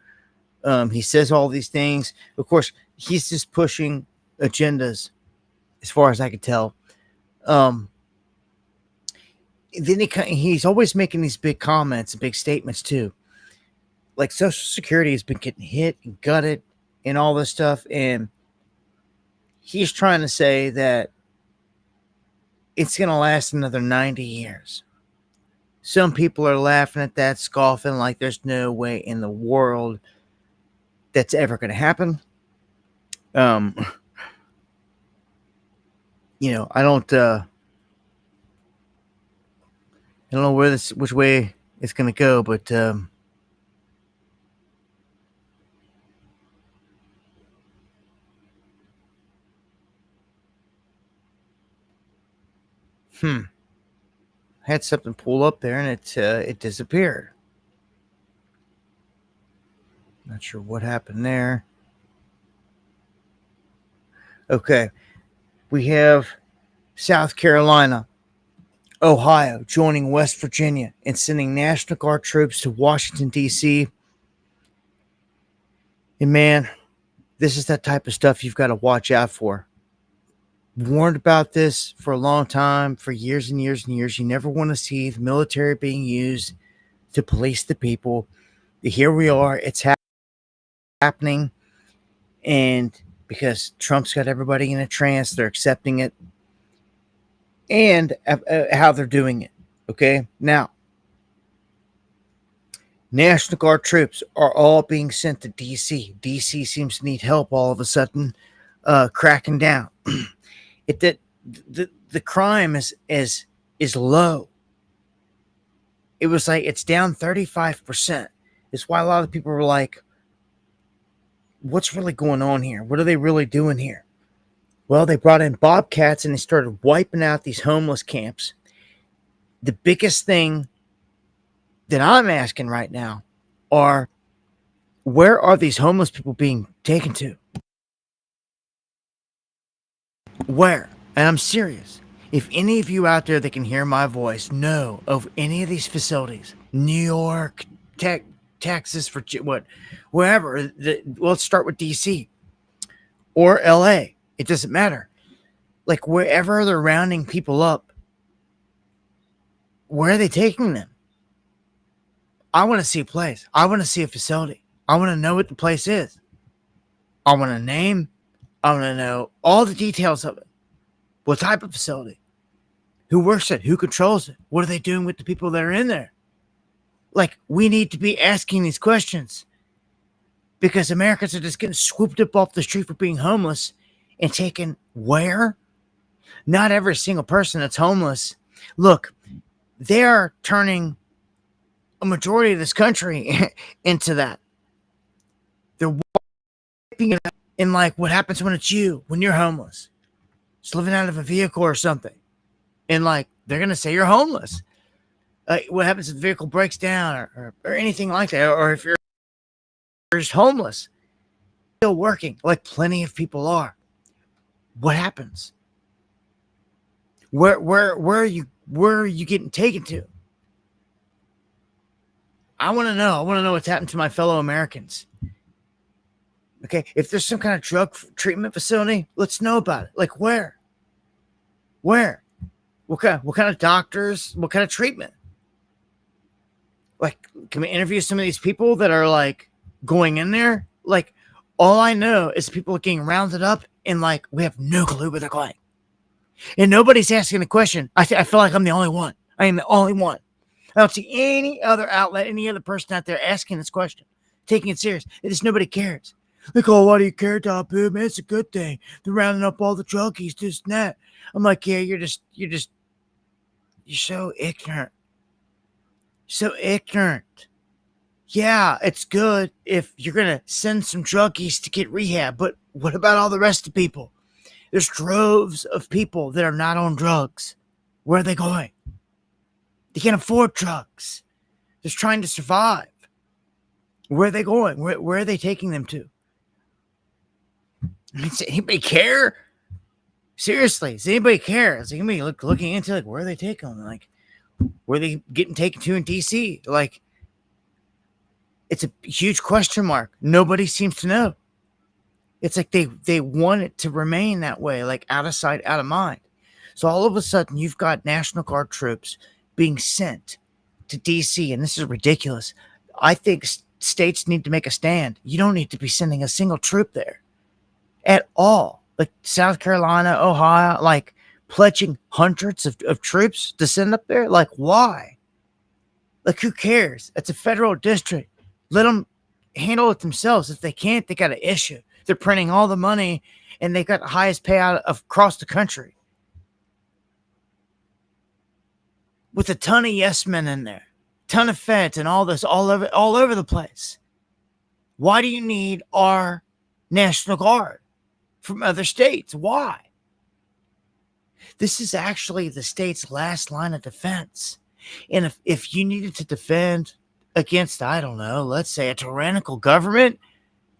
He says all these things. Of course, he's just pushing agendas, as far as I can tell. Then he's always making these big comments and big statements too. Like, Social Security has been getting hit and gutted and all this stuff, and he's trying to say that it's going to last another 90 years. Some people are laughing at that, scoffing, like there's no way in the world that's ever going to happen. You know, I don't know which way it's going to go, but had something pull up there and it disappeared. Not sure what happened there. Okay. We have South Carolina, Ohio joining West Virginia and sending National Guard troops to Washington, D.C. And man, this is that type of stuff you've got to watch out for. Warned about this for a long time, for years and years and years. You never want to see the military being used to police the people. Here we are. It's happening. And because Trump's got everybody in a trance, they're accepting it. And how they're doing it. Okay? Now, National Guard troops are all being sent to D.C. D.C. seems to need help all of a sudden cracking down. The crime is low. It was like it's down 35%. It's why a lot of people were like, what's really going on here? What are they really doing here? Well, they brought in bobcats and they started wiping out these homeless camps. The biggest thing that I'm asking right now are, where are these homeless people being taken to? Where? And I'm serious. If any of you out there that can hear my voice know of any of these facilities, New York, Texas, wherever, let's start with DC or LA. It doesn't matter. Like, wherever they're rounding people up, where are they taking them? I want to see a place. I want to see a facility. I want to know what the place is. I want a name. I want to know all the details of it. What type of facility? Who works it? Who controls it? What are they doing with the people that are in there? Like, we need to be asking these questions because Americans are just getting swooped up off the street for being homeless and taken where? Not every single person that's homeless. Look, they are turning a majority of this country into that. They're wiping it out. And like, what happens when it's you, when you're homeless? Just living out of a vehicle or something. And like, they're going to say you're homeless. What happens if the vehicle breaks down or anything like that? Or if you're just homeless, still working, like plenty of people are. What happens? Where are you getting taken to? I want to know. I want to know what's happened to my fellow Americans. Okay, if there's some kind of drug treatment facility, let's know about it. Like where? Where? What kind of doctors? What kind of treatment? Like, can we interview some of these people that are like going in there? Like, all I know is people are getting rounded up and like we have no clue where they're going. And nobody's asking the question. I feel like I'm the only one. I am the only one. I don't see any other outlet, any other person out there asking this question, taking it serious. It just nobody cares. Like, oh, why do you care, Top Boo? Man, it's a good thing. They're rounding up all the druggies, this and that. I'm like, yeah, you're so ignorant. So ignorant. Yeah, it's good if you're going to send some druggies to get rehab, but what about all the rest of the people? There's droves of people that are not on drugs. Where are they going? They can't afford drugs. They're just trying to survive. Where are they going? Where are they taking them to? Does anybody care? Seriously, does anybody care? Is anybody looking into like where are they taking them? Like, where are they getting taken to in DC? Like, it's a huge question mark. Nobody seems to know. It's like they want it to remain that way, like out of sight, out of mind. So all of a sudden, you've got National Guard troops being sent to DC, and this is ridiculous. I think states need to make a stand. You don't need to be sending a single troop there at all. Like South Carolina, Ohio, like pledging hundreds of troops to send up there. Like, why? Like, who cares? It's a federal district. Let them handle it themselves. If they can't, they got an issue. They're printing all the money, and they got the highest payout across the country. With a ton of yes men in there, ton of feds and all this all over the place. Why do you need our National Guard from other states? Why? This is actually the state's last line of defense. And if you needed to defend against, I don't know, let's say a tyrannical government,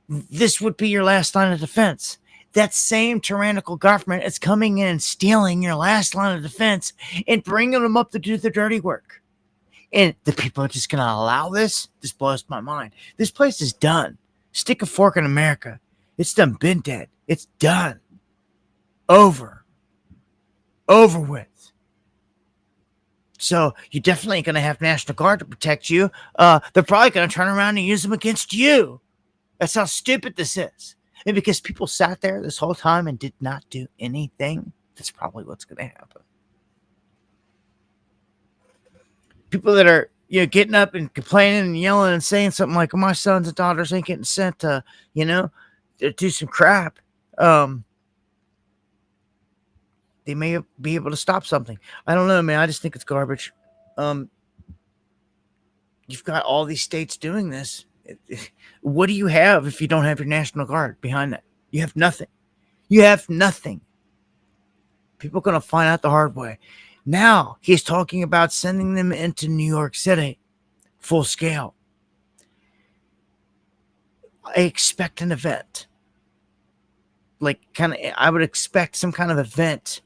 this would be your last line of defense. That same tyrannical government is coming in and stealing your last line of defense and bringing them up to do the dirty work. And the people are just going to allow this? This blows my mind. This place is done. Stick a fork in America. It's done, been dead. It's done. Over with. So you're definitely going to have National Guard to protect you. They're probably going to turn around and use them against you. That's how stupid this is. And because people sat there this whole time and did not do anything, that's probably what's going to happen. People that are, getting up and complaining and yelling and saying something like, my sons and daughters ain't getting sent to, to do some crap. They may be able to stop something. I don't know, man. I just think it's garbage. You've got all these states doing this. What do you have if you don't have your National Guard behind that? You have nothing. You have nothing. People are going to find out the hard way. Now he's talking about sending them into New York City, full scale. I expect an event. I would expect some kind of event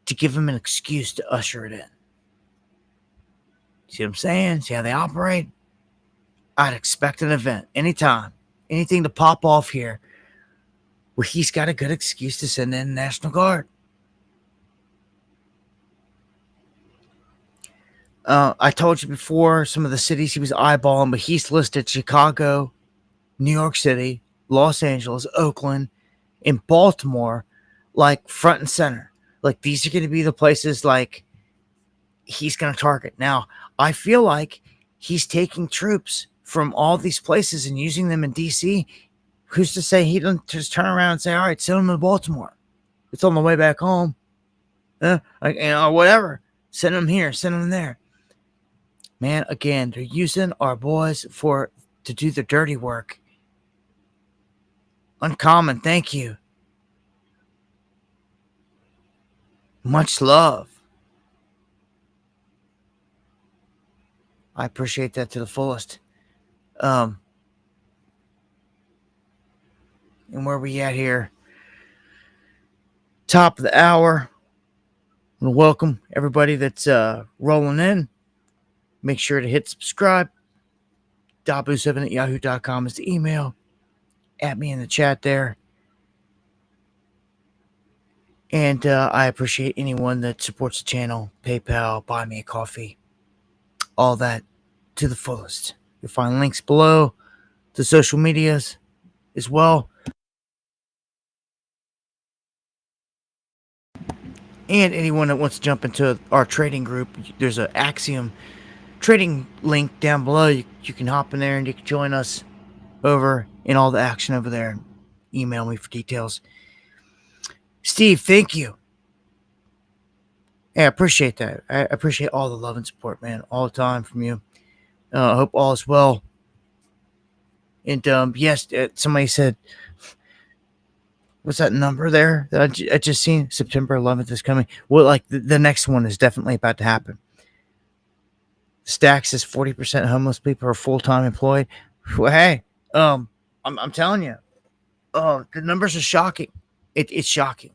to give them an excuse to usher it in. See what I'm saying? See how they operate? I'd expect an event anytime, anything to pop off here where he's got a good excuse to send in the National Guard. I told you before some of the cities he was eyeballing, but he's listed Chicago, New York City, Los Angeles, Oakland, and Baltimore, like front and center. Like these are going to be the places like he's going to target. Now, I feel like he's taking troops from all these places and using them in DC. Who's to say he doesn't just turn around and say, all right, send them to Baltimore. It's on the way back home. Whatever. Send them here, send them there. Man, again, they're using our boys to do the dirty work. Uncommon, thank you. Much love. I appreciate that to the fullest. And where we at here? Top of the hour. I want to welcome everybody that's rolling in. Make sure to hit subscribe. Dabu7 at yahoo.com is the email. At me in the chat there. And I appreciate anyone that supports the channel. PayPal, buy me a coffee. All that to the fullest. You'll find links below to social medias as well. And anyone that wants to jump into our trading group, there's an Axiom trading link down below. You can hop in there and you can join us over in all the action over there. Email me for details. Steve, thank you. Yeah, I appreciate that. I appreciate all the love and support, man, all the time from you. I hope all is well. And yes, somebody said, what's that number there that I just seen? September 11th is coming. Well, like the next one is definitely about to happen. Stack says 40% homeless people are full-time employed. Well, hey, I'm telling you, the numbers are shocking. It's shocking.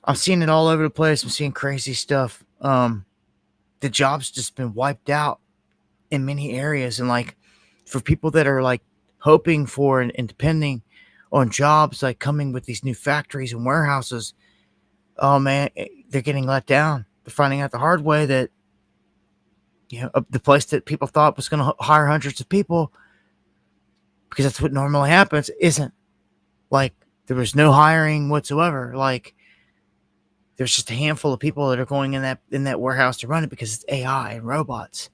I'm seeing it all over the place. I'm seeing crazy stuff. The job's just been wiped out in many areas. And like for people that are like hoping for and depending on jobs like coming with these new factories and warehouses, oh man, they're getting let down. They're finding out the hard way that, you know, the place that people thought was going to hire hundreds of people, because that's what normally happens, isn't. Like, there was no hiring whatsoever. Like, there's just a handful of people that are going in that warehouse to run it because it's AI and robots.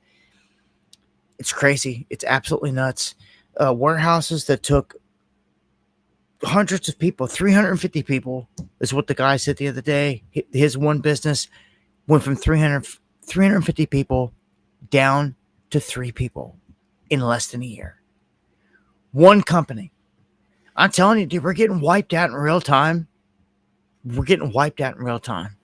It's crazy. It's absolutely nuts. Warehouses that took hundreds of people, 350 people is what the guy said the other day. His one business went from 350 people down to 3 people in less than a year. One company. I'm telling you, dude, we're getting wiped out in real time. We're getting wiped out in real time.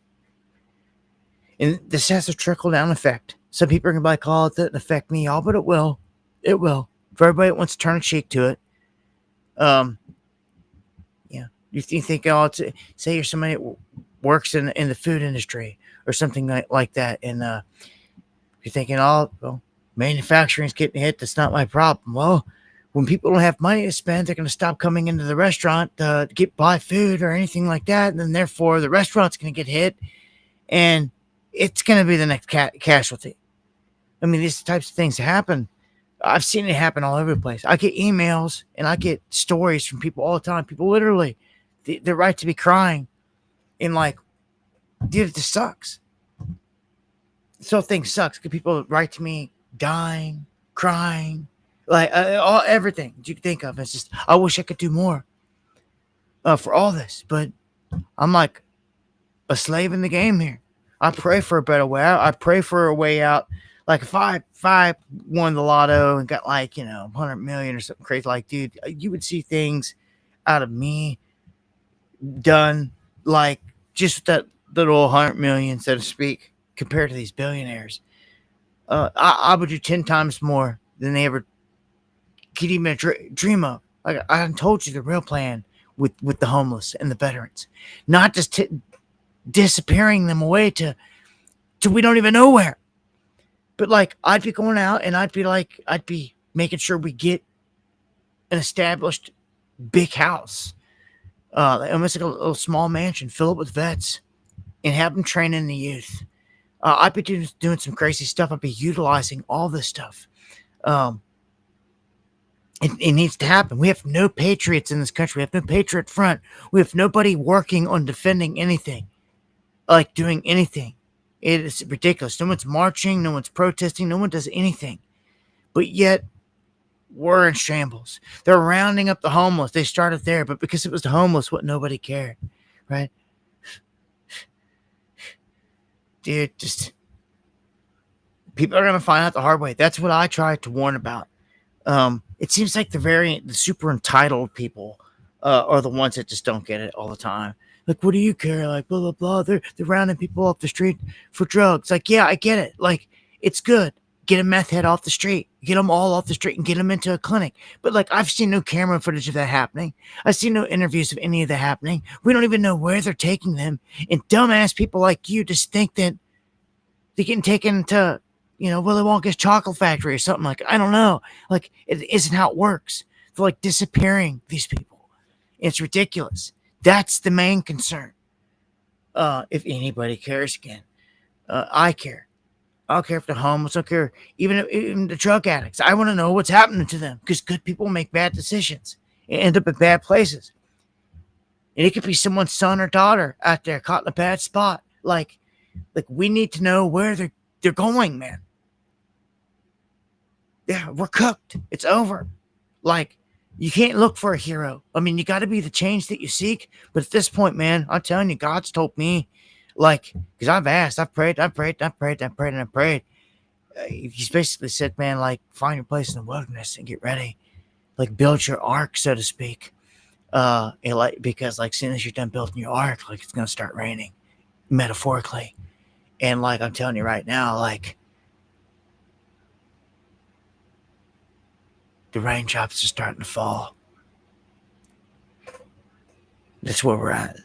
And this has a trickle-down effect. Some people are going to be like, oh, it doesn't affect me, y'all, but it will. It will. For everybody that wants to turn a cheek to it. Yeah. You think, oh, say you're somebody that works in the food industry or something like that, and you're thinking, oh, well, manufacturing's getting hit. That's not my problem. Well, when people don't have money to spend, they're going to stop coming into the restaurant to buy food or anything like that. And then therefore the restaurant's going to get hit and it's going to be the next casualty. I mean, these types of things happen. I've seen it happen all over the place. I get emails and I get stories from people all the time. People literally, they're right to be crying and like, dude, this sucks. This whole thing sucks because people write to me dying, crying, like everything you can think of. It's just, I wish I could do more for all this, but I'm like a slave in the game here. I pray for a better way out. I pray for a way out. Like if I won the lotto and got like, 100 million or something crazy, like, dude, you would see things out of me done like just that little 100 million, so to speak, compared to these billionaires. I would do 10 times more than they ever could even dream of. Like I told you the real plan with the homeless and the veterans, not just disappearing them away to we don't even know where. But like I'd be going out and I'd be making sure we get an established big house, almost like a little small mansion, fill it with vets, and have them train in the youth. I'd be doing some crazy stuff. I'd be utilizing all this stuff. It needs to happen. We have no patriots in this country. We have no patriot front. We have nobody working on defending anything, like doing anything. It is ridiculous. No one's marching, no one's protesting, no one does anything. But yet, we're in shambles. They're rounding up the homeless. They started there, but because it was the homeless, nobody cared, right? Dude, just people are gonna find out the hard way. That's what I try to warn about. It seems like the super entitled people are the ones that just don't get it all the time. Like, what do you care? Like, blah blah blah. They're rounding people off the street for drugs. Like, yeah, I get it. Like, it's good. Get a meth head off the street. Get them all off the street and get them into a clinic. But like, I've seen no camera footage of that happening. I've seen no interviews of any of that happening. We don't even know where they're taking them. And dumbass people like you just think that they're getting taken to, Willy Wonka's chocolate factory or something. Like, I don't know. Like, it isn't how it works. They're like disappearing these people. It's ridiculous. That's the main concern. If anybody cares again, I care. I don't care if they're homeless. I don't care even the drug addicts. I want to know what's happening to them because good people make bad decisions and end up in bad places. And it could be someone's son or daughter out there caught in a bad spot. Like we need to know where they're going, man. Yeah, we're cooked. It's over. Like, you can't look for a hero. I mean, you got to be the change that you seek. But at this point, man, I'm telling you, God's told me, like, because I've asked, I've prayed. He's basically said, man, like, find your place in the wilderness and get ready. Like, build your ark, so to speak. Because, like, as soon as you're done building your ark, like, it's going to start raining, metaphorically. And, like, I'm telling you right now, like, the raindrops are starting to fall. That's where we're at.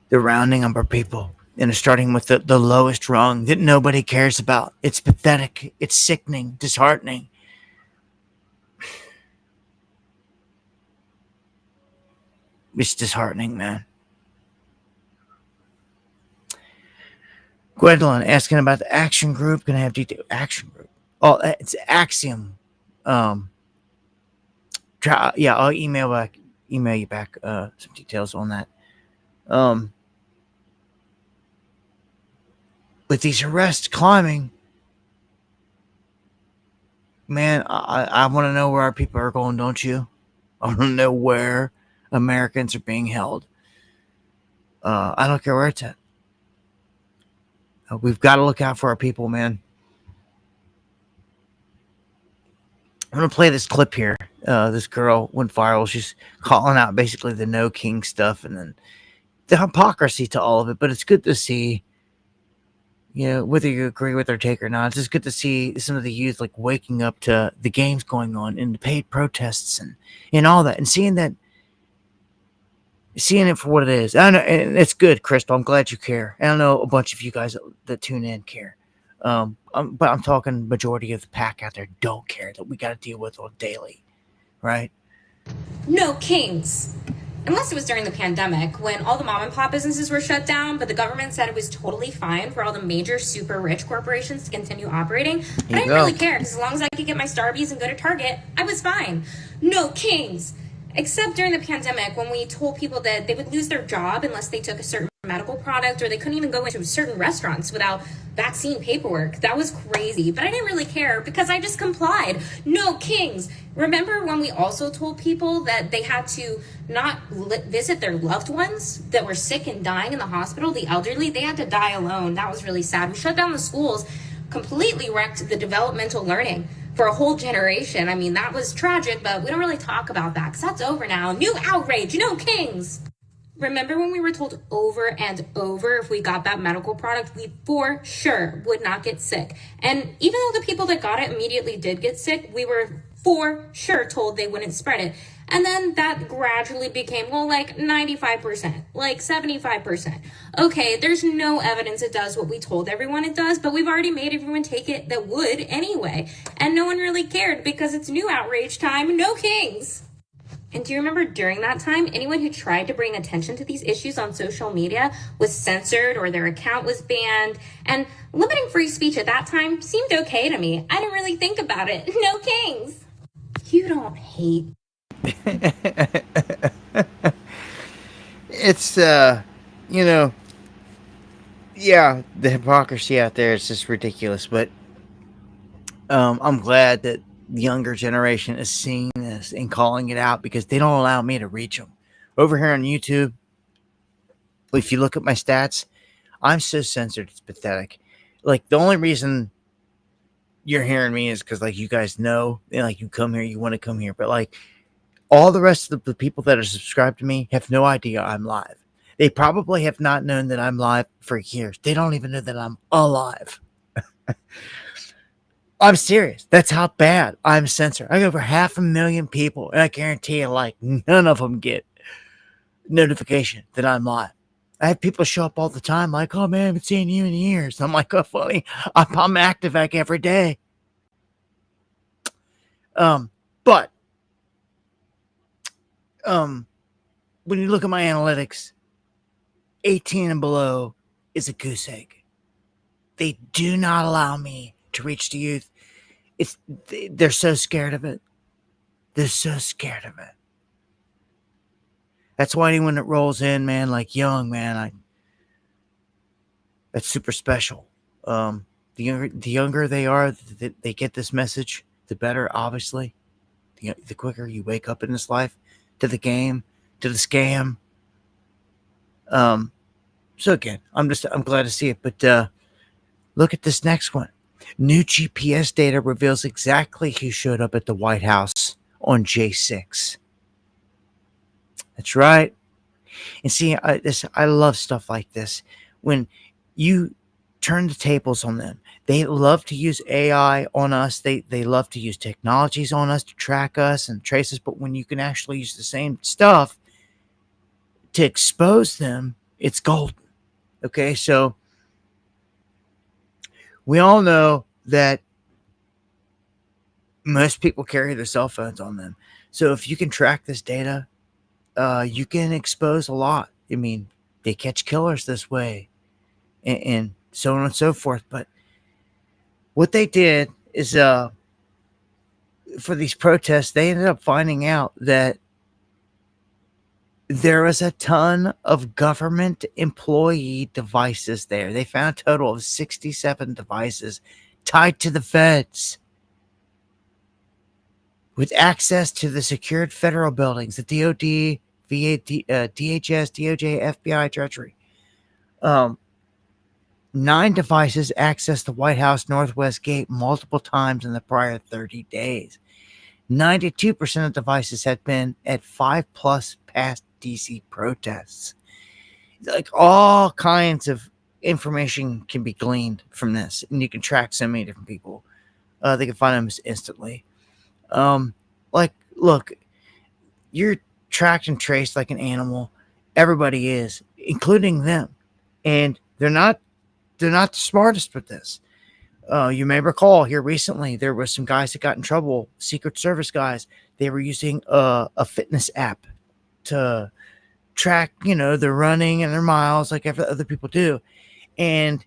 They're rounding up our people. And it's starting with the lowest rung that nobody cares about. It's pathetic. It's sickening. Disheartening. It's disheartening, man. Gwendolyn asking about the action group. Gonna have detail. Action group. Oh, it's Axiom. I'll email you back some details on that. With these arrests climbing, man, I want to know where our people are going, don't you? I want to know where Americans are being held. I don't care where it's at. We've got to look out for our people, man. I'm going to play this clip here. This girl went viral. She's calling out basically the no king stuff and then the hypocrisy to all of it. But it's good to see, whether you agree with her take or not, it's just good to see some of the youth like waking up to the games going on and the paid protests and all that and seeing it for what it is. I know, and it's good, Crystal. I'm glad you care. And I know a bunch of you guys that tune in care. But I'm talking majority of the pack out there don't care that we got to deal with on daily, right?
No kings. Unless it was during the pandemic when all the mom and pop businesses were shut down, but the government said it was totally fine for all the major super rich corporations to continue operating. I didn't really care because as long as I could get my Starbucks and go to Target, I was fine. No kings. Except during the pandemic when we told people that they would lose their job unless they took a certain medical product or they couldn't even go into certain restaurants without vaccine paperwork. That was crazy, but I didn't really care because I just complied. No kings. Remember when we also told people that they had to not visit their loved ones that were sick and dying in the hospital, the elderly, they had to die alone. That was really sad. We shut down the schools, completely wrecked the developmental learning for a whole generation. I mean, that was tragic, but we don't really talk about that because that's over now. New outrage, no kings. Remember when we were told over and over if we got that medical product, we for sure would not get sick. And even though the people that got it immediately did get sick, we were for sure told they wouldn't spread it. And then that gradually became, like 95%, like 75%. Okay, there's no evidence it does what we told everyone it does, but we've already made everyone take it that would anyway. And no one really cared because it's new outrage time, no kings. And do you remember during that time, anyone who tried to bring attention to these issues on social media was censored or their account was banned? And limiting free speech at that time seemed okay to me. I didn't really think about it. No kings. You don't hate.
It's, Yeah, the hypocrisy out there is just ridiculous. But I'm glad that the younger generation is seeing this and calling it out because they don't allow me to reach them. Over here on YouTube, if you look at my stats, I'm so censored, it's pathetic. Like, the only reason you're hearing me is because, like, you guys know, and, like, you come here, you want to come here. But, like, all the rest of the people that are subscribed to me have no idea I'm live. They probably have not known that I'm live for years. They don't even know that I'm alive. I'm serious. That's how bad I'm censored. I got over 500,000 people, and I guarantee you, like, none of them get notification that I'm live. I have people show up all the time, like, "Oh man, I haven't seen you in years." I'm like, "Oh, funny. I'm active like every day." But when you look at my analytics, 18 and below is a goose egg. They do not allow me to reach the youth. They're so scared of it. They're so scared of it. That's why anyone that rolls in, man, like young, man, that's super special. The younger they are, they get this message, the better, obviously. The quicker you wake up in this life to the game, to the scam. So again, I'm glad to see it. But look at this next one. New GPS data reveals exactly who showed up at the White House on J6. That's right. And see, I love stuff like this. When you turn the tables on them, they love to use AI on us. They love to use technologies on us to track us and trace us. But when you can actually use the same stuff to expose them, it's golden. Okay, so we all know that most people carry their cell phones on them. So if you can track this data, you can expose a lot. I mean, they catch killers this way, and so on and so forth. But what they did is, for these protests, they ended up finding out that there was a ton of government employee devices there. They found a total of 67 devices tied to the feds with access to the secured federal buildings, the DOD, DHS, DOJ, FBI, Treasury. 9 devices accessed the White House Northwest Gate multiple times in the prior 30 days. 92% of devices had been at 5+ past DC protests. Like, all kinds of information can be gleaned from this, and you can track so many different people. They can find them instantly. Like, look, you're tracked and traced like an animal. Everybody is, including them, and they're not the smartest with this. You may recall here recently, there were some guys that got in trouble, Secret Service guys. They were using a fitness app to track, their running and their miles like other people do. And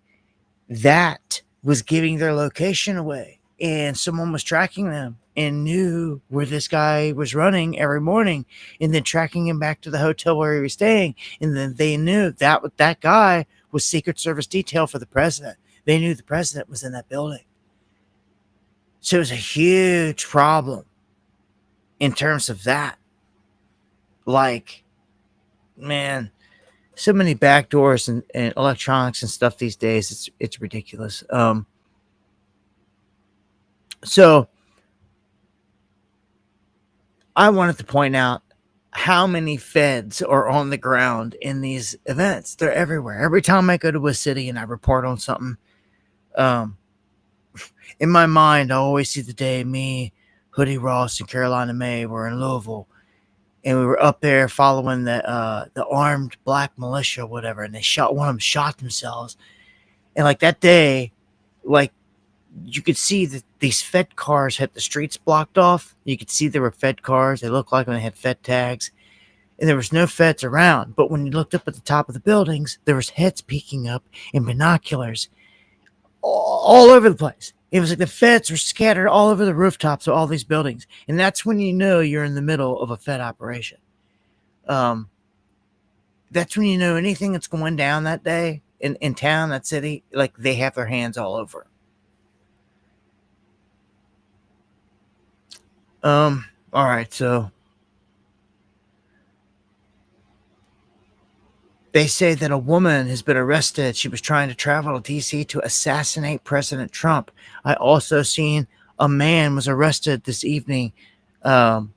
that was giving their location away. And someone was tracking them and knew where this guy was running every morning, and then tracking him back to the hotel where he was staying. And then they knew that guy was Secret Service detail for the president. They knew the president was in that building. So it was a huge problem in terms of that. Like, man, so many backdoors and electronics and stuff these days. It's ridiculous. So I wanted to point out how many feds are on the ground in these events. They're everywhere. Every time I go to a city and I report on something, in my mind, I always see the day me, Hoodie Ross, and Carolina May were in Louisville, and we were up there following the armed black militia, whatever, and one of them shot themselves. And like that day, like, you could see that these Fed cars had the streets blocked off. You could see there were Fed cars. They looked like when they had Fed tags. And there was no Feds around. But when you looked up at the top of the buildings, there was heads peeking up in binoculars all over the place. It was like the Feds were scattered all over the rooftops of all these buildings. And that's when you know you're in the middle of a Fed operation. That's when you know anything that's going down that day in town, that city, like they have their hands all over. All right, so they say that a woman has been arrested. She was trying to travel to DC to assassinate President Trump. I also seen a man was arrested this evening um,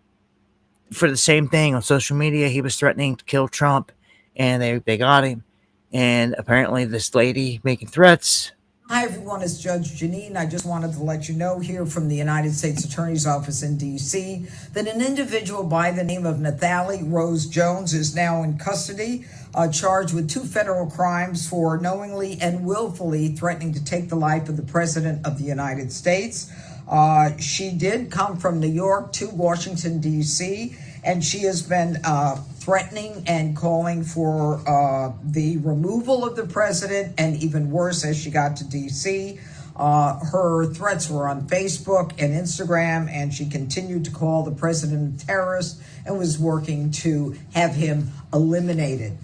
for the same thing on social media. He was threatening to kill Trump, and they got him. And apparently, this lady making threats.
Hi, everyone. It's Judge Janine. I just wanted to let you know here from the United States Attorney's Office in D.C. that an individual by the name of Nathalie Rose Jones is now in custody, charged with 2 federal crimes for knowingly and willfully threatening to take the life of the President of the United States. She did come from New York to Washington, D.C., and she has been threatening and calling for the removal of the president, and even worse, as she got to D.C., her threats were on Facebook and Instagram, and she continued to call the president a terrorist and was working to have him eliminated.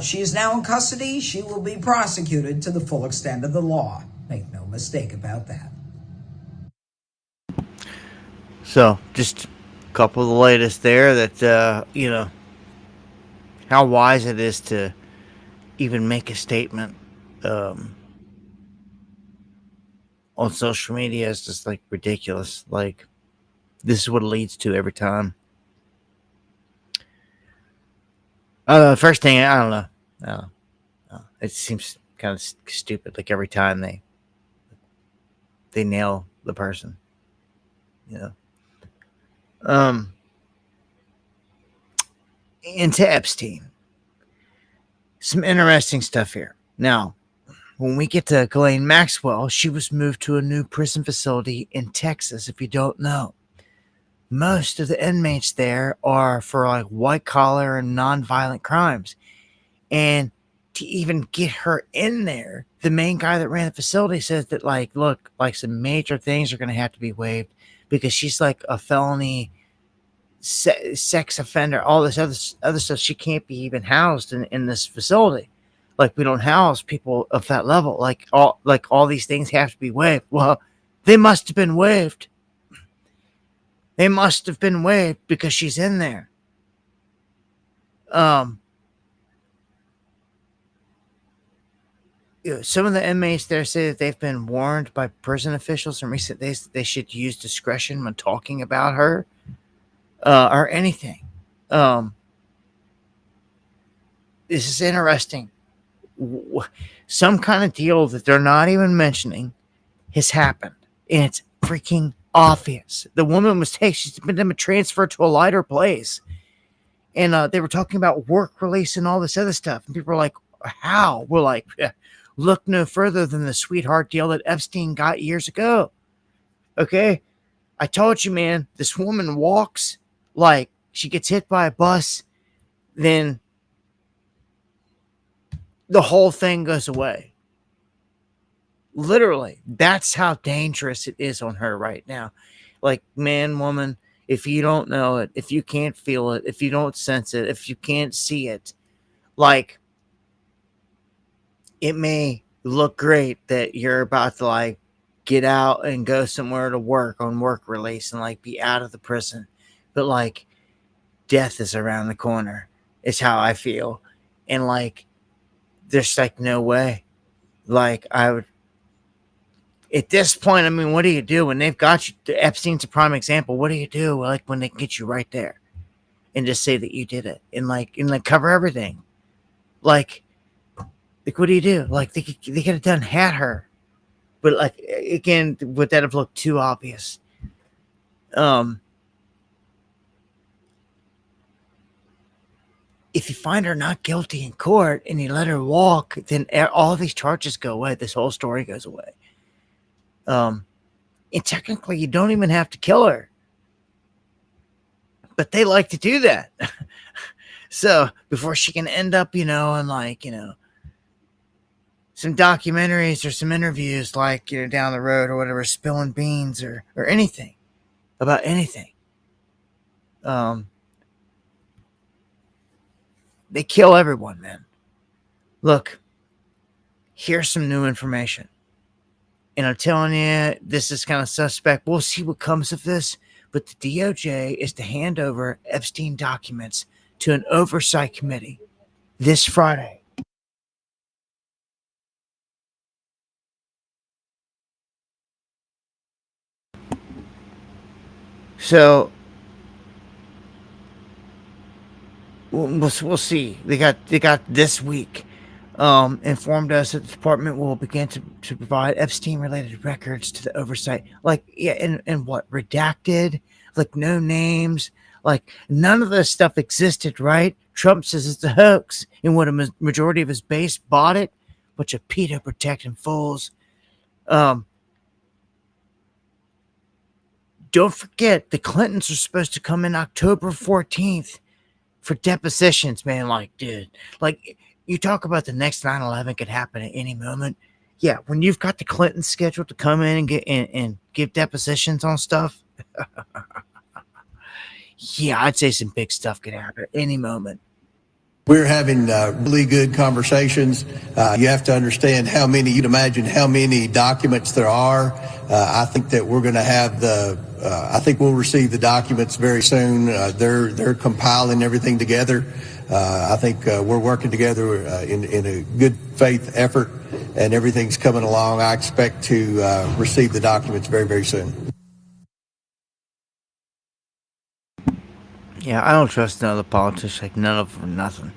She is now in custody. She will be prosecuted to the full extent of the law. Make no mistake about that.
So, just a couple of the latest there that, how wise it is to even make a statement on social media is just like ridiculous. Like, this is what it leads to every time. First thing, I don't know. It seems kind of stupid. Like every time they nail the person, into Epstein. Some interesting stuff here. Now, when we get to Ghislaine Maxwell, she was moved to a new prison facility in Texas, if you don't know. Most of the inmates there are for like white collar and non-violent crimes. And to even get her in there, the main guy that ran the facility says that look, some major things are going to have to be waived because she's like a felony sex offender, all this other stuff. She can't be even housed in this facility. Like, we don't house people of that level. Like all these things have to be waived. Well, they must have been waived. They must have been waived because she's in there. Some of the inmates there say that they've been warned by prison officials in recent days that they should use discretion when talking about her or anything. This is interesting. Some kind of deal that they're not even mentioning has happened, and it's freaking obvious. The woman was she's been transferred to a lighter place, and they were talking about work release and all this other stuff, and people were like, how? We're like, look no further than the sweetheart deal that Epstein got years ago. Okay, I told you, man, this woman walks like she gets hit by a bus, then the whole thing goes away. Literally, that's how dangerous it is on her right now. Like, man, woman, if you don't know it, if you can't feel it, if you don't sense it, if you can't see it, like, it may look great that you're about to like get out and go somewhere to work on work release and like be out of the prison, but like death is around the corner. It's how I feel. And like, there's like no way. Like, I would, at this point, I mean, what do you do when they've got you? Epstein's a prime example. What do you do like when they get you right there and just say that you did it and cover everything? Like what do you do? Like, they could have done had her, but like, again, would that have looked too obvious? If you find her not guilty in court and you let her walk, then all these charges go away. This whole story goes away. And technically, you don't even have to kill her, but they like to do that. So before she can end up, in like, some documentaries or some interviews, like, down the road or whatever, spilling beans or anything about anything. They kill everyone, man. Look, Here's some new information. And I'm telling you, this is kind of suspect. We'll see what comes of this. But the DOJ is to hand over Epstein documents to an oversight committee this Friday. So we'll see. They got this week. Informed us that the department will begin to provide Epstein-related records to the oversight. Like, yeah, and what? Redacted? Like, no names? Like, none of this stuff existed, right? Trump says it's a hoax, and what a majority of his base bought it. Bunch of pedo-protecting fools. Don't forget, the Clintons are supposed to come in October 14th for depositions, man. Like, dude, like, you talk about the next 9/11 could happen at any moment. Yeah, when you've got the Clintons scheduled to come in and get and give depositions on stuff, yeah, I'd say some big stuff could happen at any moment.
We're having really good conversations. You have to understand you'd imagine how many documents there are. I think that we're going to have I think we'll receive the documents very soon. They're compiling everything together. I think we're working together in a good faith effort, and everything's coming along. I expect to receive the documents very, very soon.
Yeah, I don't trust none of the politicians. Like, none of them, nothing.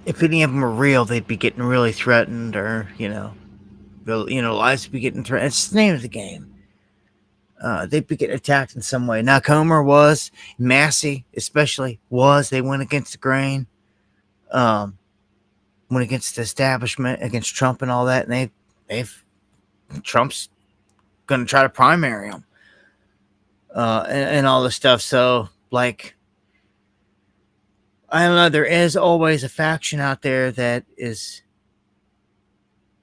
If any of them were real, they'd be getting really threatened, or lives would be getting threatened. It's the name of the game. They'd be getting attacked in some way. Now, Comer was, Massey especially was. They went against the grain, went against the establishment, against Trump and all that, and Trump's going to try to primary them. And all this stuff. So, like, I don't know. There is always a faction out there that is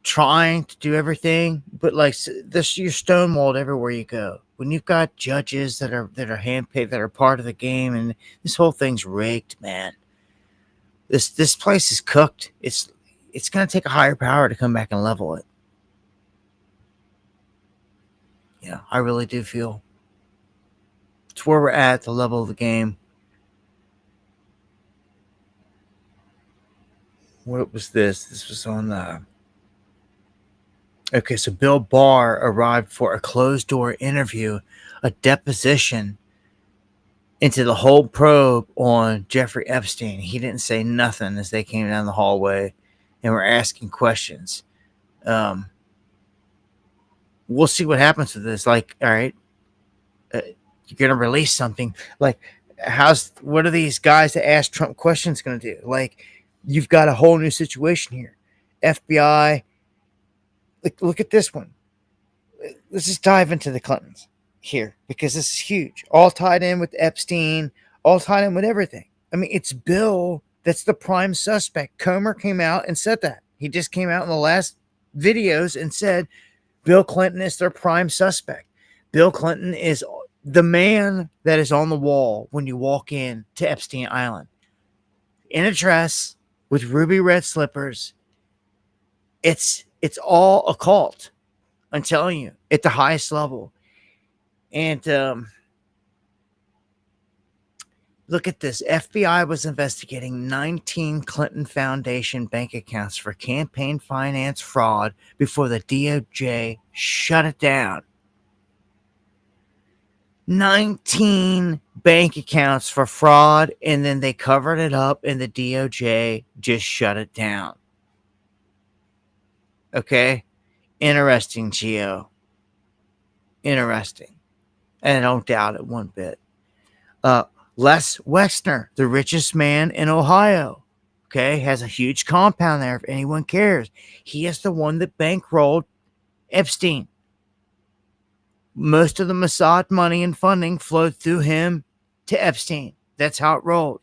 trying to do everything, but like this, you're stonewalled everywhere you go. When you've got judges that are handpicked, that are part of the game, and this whole thing's rigged, man. This place is cooked. It's going to take a higher power to come back and level it. Yeah, I really do feel. It's where we're at the level of the game. What was this? This was on the... Okay, so Bill Barr arrived for a closed-door interview, a deposition into the whole probe on Jeffrey Epstein. He didn't say nothing as they came down the hallway and were asking questions. We'll see what happens with this. Like, all right, you're going to release something. Like, what are these guys that ask Trump questions going to do? Like, you've got a whole new situation here. FBI. Look at this one. Let's just dive into the Clintons here, because this is huge. All tied in with Epstein, all tied in with everything. I mean, it's Bill that's the prime suspect. Comer came out and said that. He just came out in the last videos and said Bill Clinton is their prime suspect. Bill Clinton is the man that is on the wall when you walk in to Epstein Island. In a dress with ruby red slippers. It's all a cult. I'm telling you, at the highest level. And look at this. FBI was investigating 19 Clinton Foundation bank accounts for campaign finance fraud before the DOJ shut it down. 19 bank accounts for fraud, and then they covered it up, and the DOJ just shut it down. Okay? Interesting, Geo. Interesting. And I don't doubt it one bit. Les Wexner, the richest man in Ohio, okay, has a huge compound there if anyone cares. He is the one that bankrolled Epstein. Most of the Mossad money and funding flowed through him to Epstein. That's how it rolled.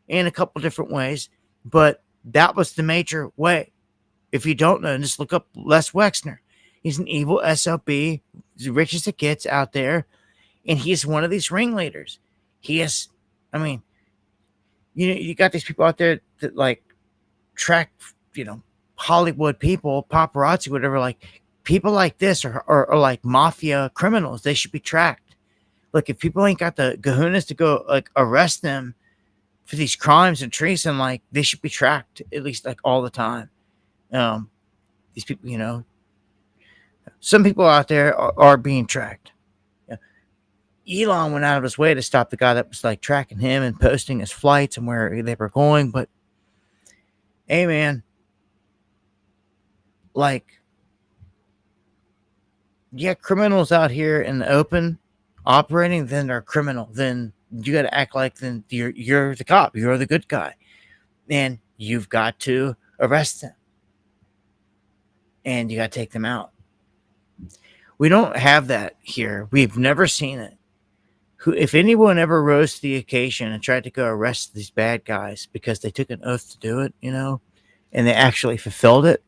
In a couple different ways. But that was the major way. If you don't know, just look up Les Wexner. He's an evil SOB, the richest it gets out there. And he's one of these ringleaders. He is, I mean, you got these people out there that, like, track, Hollywood people, paparazzi, whatever. Like people like this are like mafia criminals. They should be tracked. Like if people ain't got the kahunas to go like arrest them for these crimes and treason, like they should be tracked at least like all the time. These people, some people out there are being tracked. Elon went out of his way to stop the guy that was like tracking him and posting his flights and where they were going. But hey, man, like, you got criminals out here in the open operating, then they're criminal. Then you got to act like then you're the cop, you're the good guy, and you've got to arrest them, and you got to take them out. We don't have that here. We've never seen it. If anyone ever rose to the occasion and tried to go arrest these bad guys because they took an oath to do it, and they actually fulfilled it,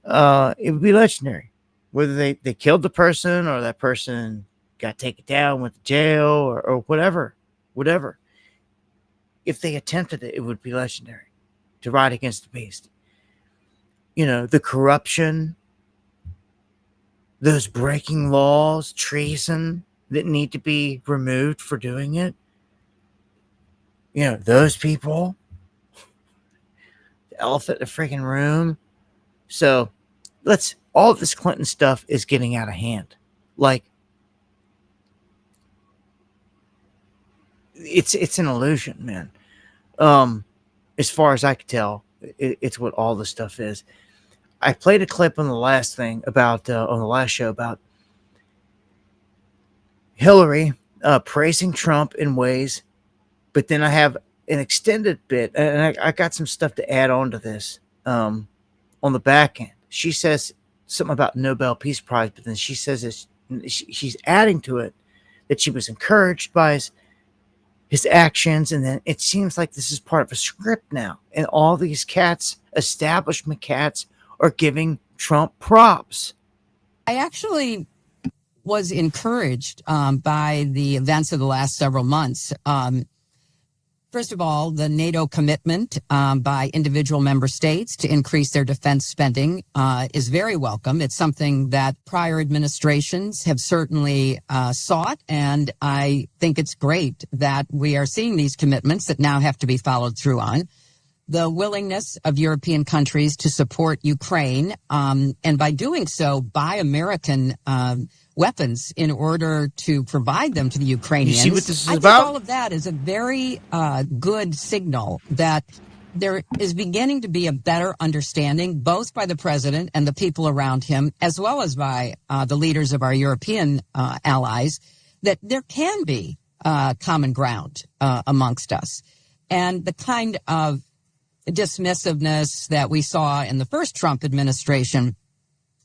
it would be legendary. Whether they killed the person or that person got taken down, went to jail or whatever. If they attempted it, it would be legendary to ride against the beast. The corruption, those breaking laws, treason that need to be removed for doing it. Those people, the elephant in the freaking room. So all of this Clinton stuff is getting out of hand. Like, it's an illusion, man. As far as I could tell, it's what all this stuff is. I played a clip on the last thing about, on the last show about Hillary praising Trump in ways, but then I have an extended bit, and I got some stuff to add on to this on the back end. She says something about Nobel Peace Prize, but then she says she's adding to it that she was encouraged by his actions, and then it seems like this is part of a script now, and all these cats, establishment cats, are giving Trump props.
I actually was encouraged by the events of the last several months. First of all, the NATO commitment by individual member states to increase their defense spending is very welcome. It's something that prior administrations have certainly sought, and I think it's great that we are seeing these commitments that now have to be followed through on. The willingness of European countries to support Ukraine, and by doing so, buy American weapons in order to provide them to the Ukrainians.
You see what this is
I
about?
think all of that is a very good signal that there is beginning to be a better understanding, both by the president and the people around him, as well as by the leaders of our European allies, that there can be common ground amongst us. And the kind of dismissiveness that we saw in the first Trump administration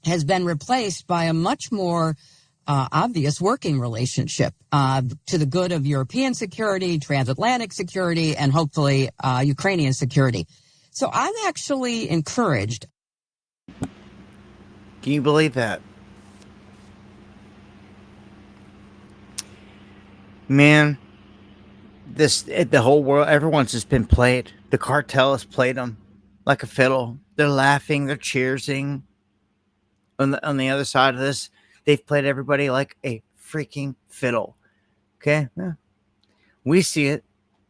has been replaced by a much more obvious working relationship to the good of European security, transatlantic security, and hopefully Ukrainian security. So I'm actually encouraged.
Can you believe that? Man, the whole world, everyone's just been played. The cartel has played them like a fiddle. They're laughing, they're cheersing. On the other side of this, they've played everybody like a freaking fiddle. Okay? Yeah. We see it.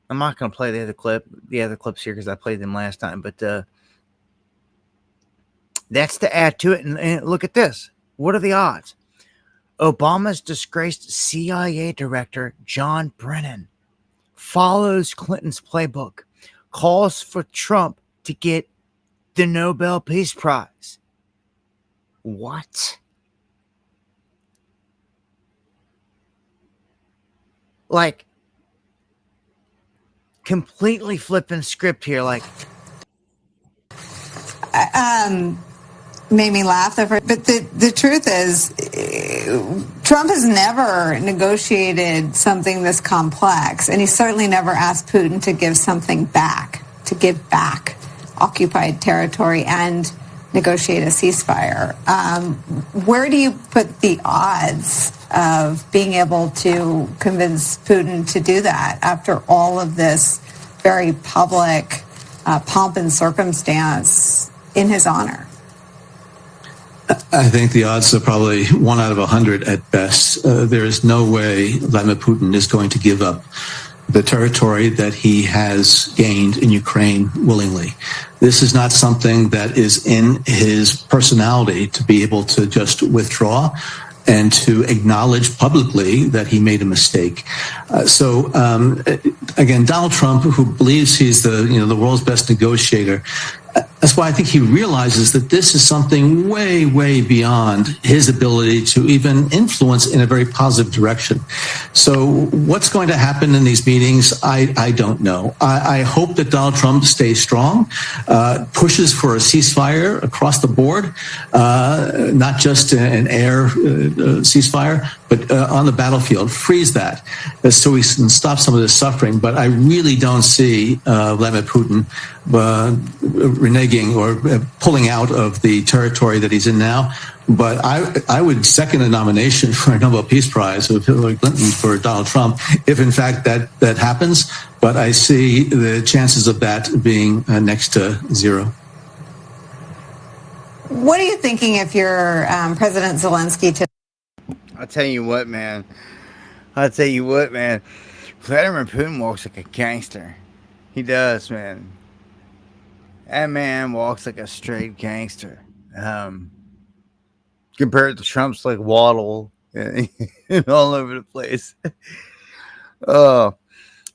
I'm not going to play the other clips here because I played them last time. But that's to add to it. And look at this. What are the odds? Obama's disgraced CIA director, John Brennan, follows Clinton's playbook, calls for Trump to get the Nobel Peace Prize. What? Like, completely flipping script here. Like,
made me laugh. But the truth is, Trump has never negotiated something this complex, and he certainly never asked Putin to give something back, to give back occupied territory and negotiate a ceasefire. Where do you put the odds of being able to convince Putin to do that after all of this very public pomp and circumstance in his honor?
I think the odds are probably 1 out of 100 at best. There is no way Vladimir Putin is going to give up the territory that he has gained in Ukraine willingly. This is not something that is in his personality to be able to just withdraw and to acknowledge publicly that he made a mistake. Again, Donald Trump, who believes he's the world's best negotiator, that's why I think he realizes that this is something way, way beyond his ability to even influence in a very positive direction. So what's going to happen in these meetings, I don't know. I hope that Donald Trump stays strong, pushes for a ceasefire across the board, not just an air ceasefire, but on the battlefield, freeze that so we can stop some of this suffering. But I really don't see Vladimir Putin reneging or pulling out of the territory that he's in now. But I would second a nomination for a Nobel Peace Prize of Hillary Clinton for Donald Trump if, in fact, that happens. But I see the chances of that being next to zero.
What are you thinking if you're President Zelensky today?
I'll tell you what, man. Vladimir Putin walks like a gangster. He does, man. That man walks like a straight gangster. Compared to Trump's like waddle and all over the place.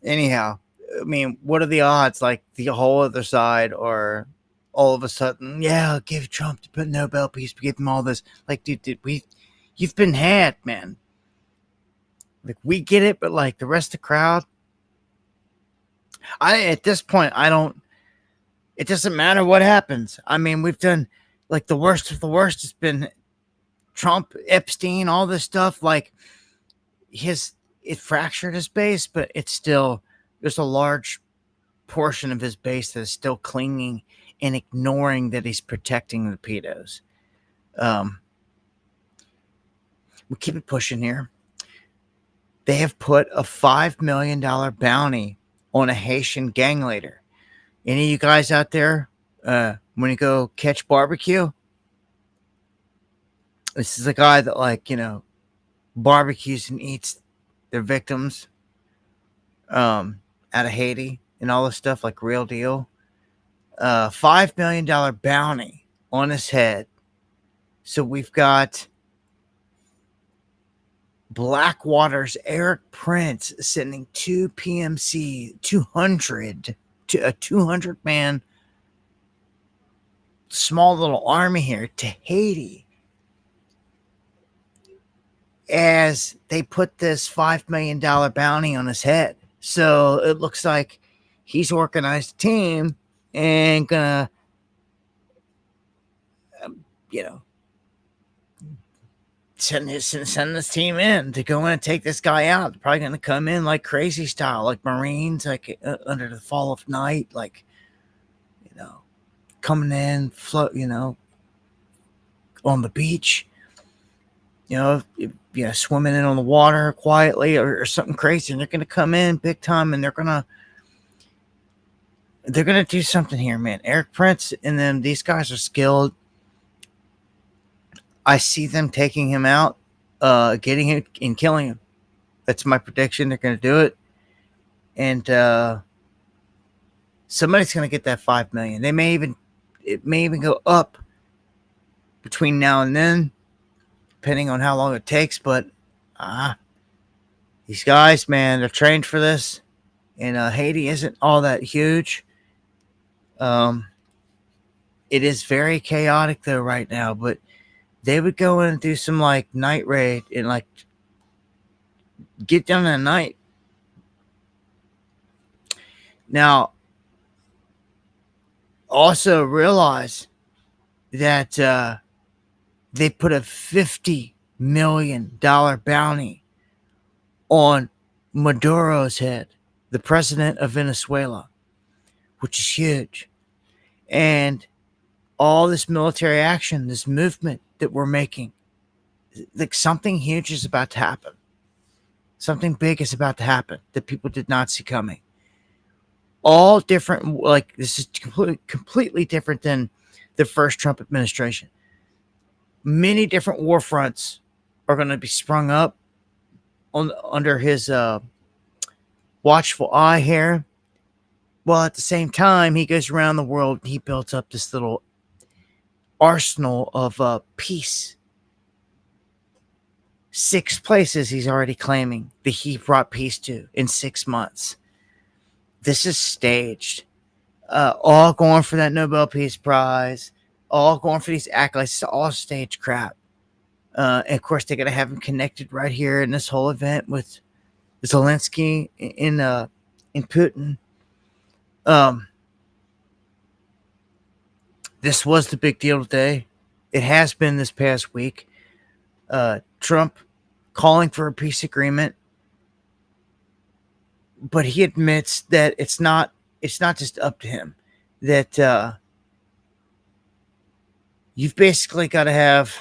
Anyhow, I mean, what are the odds? Like the whole other side, or all of a sudden, yeah, give Trump the Nobel Peace, give him all this. Like, dude, you've been had, man. Like, we get it, but like the rest of the crowd, at this point, it doesn't matter what happens. I mean, we've done like the worst of the worst. It's been Trump, Epstein, all this stuff. Like it fractured his base, but it's still, there's a large portion of his base that is still clinging and ignoring that he's protecting the pedos. We keep it pushing here. They have put a $5 million bounty on a Haitian gang leader. Any of you guys out there, when you go catch barbecue, this is a guy that barbecues and eats their victims out of Haiti and all this stuff, like real deal. $5 million bounty on his head. So we've got Blackwater's Eric Prince sending 200 to a 200-man small little army here to Haiti as they put this $5 million bounty on his head. So it looks like he's organized a team and gonna, send this team in to go in and take this guy out. They're probably going to come in like crazy style, like Marines, like under the fall of night, like, coming in, float, on the beach, swimming in on the water quietly or something crazy. And they're going to come in big time and they're going to do something here, man. Eric Prince and them, these guys are skilled. I see them taking him out, getting him and killing him. That's my prediction. They're going to do it. And somebody's going to get that $5 million. It may even go up between now and then, depending on how long it takes. But these guys, man, they're trained for this. And Haiti isn't all that huge. It is very chaotic though right now, but they would go in and do some night raid and get down at night. Now, also realize that they put a $50 million bounty on Maduro's head, the president of Venezuela, which is huge. And all this military action, this movement that we're making, like something huge is about to happen. Something big is about to happen that people did not see coming. all different. Like, this is completely different than the first Trump administration. Many different war fronts are going to be sprung up under his watchful eye here. While at the same time, he goes around the world and he builds up this little arsenal of peace. 6 places he's already claiming that he brought peace to in 6 months. This is staged. All going for that Nobel Peace Prize. All going for these accolades. It's all stage crap. And of course, they're going to have him connected right here in this whole event with Zelensky in Putin. This was the big deal today. It has been this past week. Trump calling for a peace agreement, but he admits that it's not just up to him. That you've basically got to have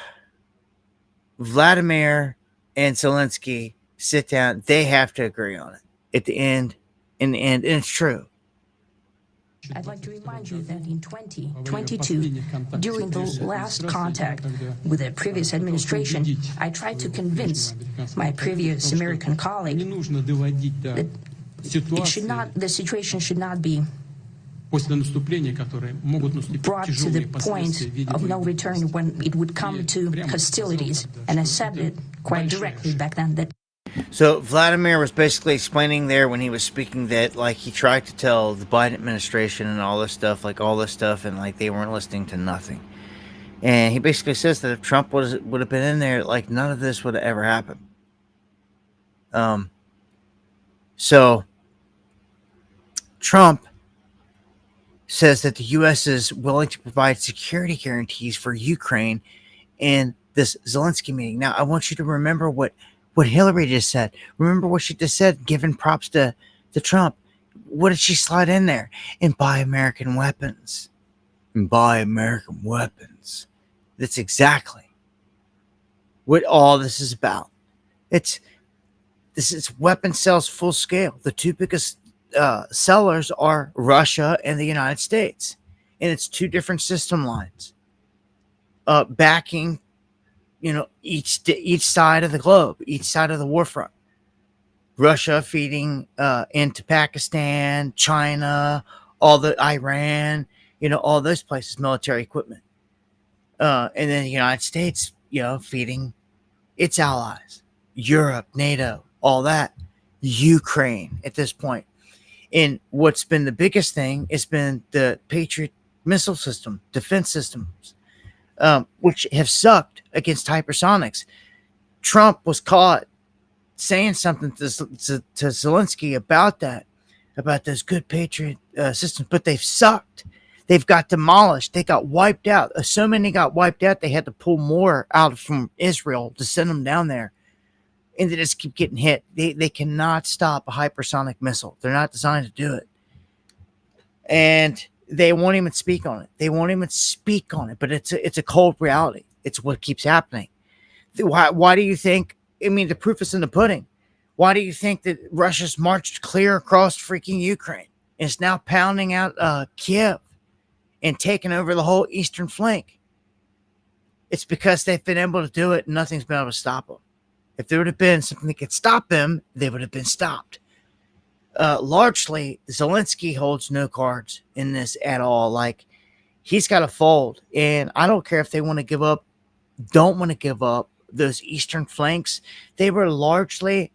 Vladimir and Zelensky sit down. They have to agree on it at the end. In the end, and it's true.
I'd like to remind you that in 2022, during the last contact with the previous administration, I tried to convince my previous American colleague that the situation should not be brought to the point of no return when it would come to hostilities. And I said it quite directly back then that.
So Vladimir was basically explaining there when he was speaking that, like, he tried to tell the Biden administration and all this stuff, and like they weren't listening to nothing. And he basically says that if Trump would have been in there, like, none of this would have ever happened. So Trump says that the U.S. is willing to provide security guarantees for Ukraine in this Zelensky meeting. Now, I want you to remember what Hillary just said. Remember what she just said, giving props to Trump. What did she slide in there? And buy American weapons. And buy American weapons. That's exactly what all this is about. This is weapon sales full scale. The two biggest sellers are Russia and the United States. And it's 2 different system lines. Backing each side of the globe, each side of the war front. Russia feeding into Pakistan, China, all the Iran, all those places, military equipment. And then the United States, feeding its allies, Europe, NATO, all that, Ukraine at this point. And what's been the biggest thing has been the Patriot missile system, defense systems, which have sucked against hypersonics. Trump was caught saying something to Zelensky about those good Patriot systems, but they've sucked. They've got demolished. They got wiped out. So many got wiped out, they had to pull more out from Israel to send them down there. And they just keep getting hit. They cannot stop a hypersonic missile. They're not designed to do it. And they won't even speak on it. But it's a cold reality. It's what keeps happening. Why do you think? I mean, the proof is in the pudding. Why do you think that Russia's marched clear across freaking Ukraine and is now pounding out Kiev and taking over the whole eastern flank? It's because they've been able to do it and nothing's been able to stop them. If there would have been something that could stop them, they would have been stopped. Largely, Zelensky holds no cards in this at all. Like, he's got to fold. And I don't care if they don't want to give up those eastern flanks. They were largely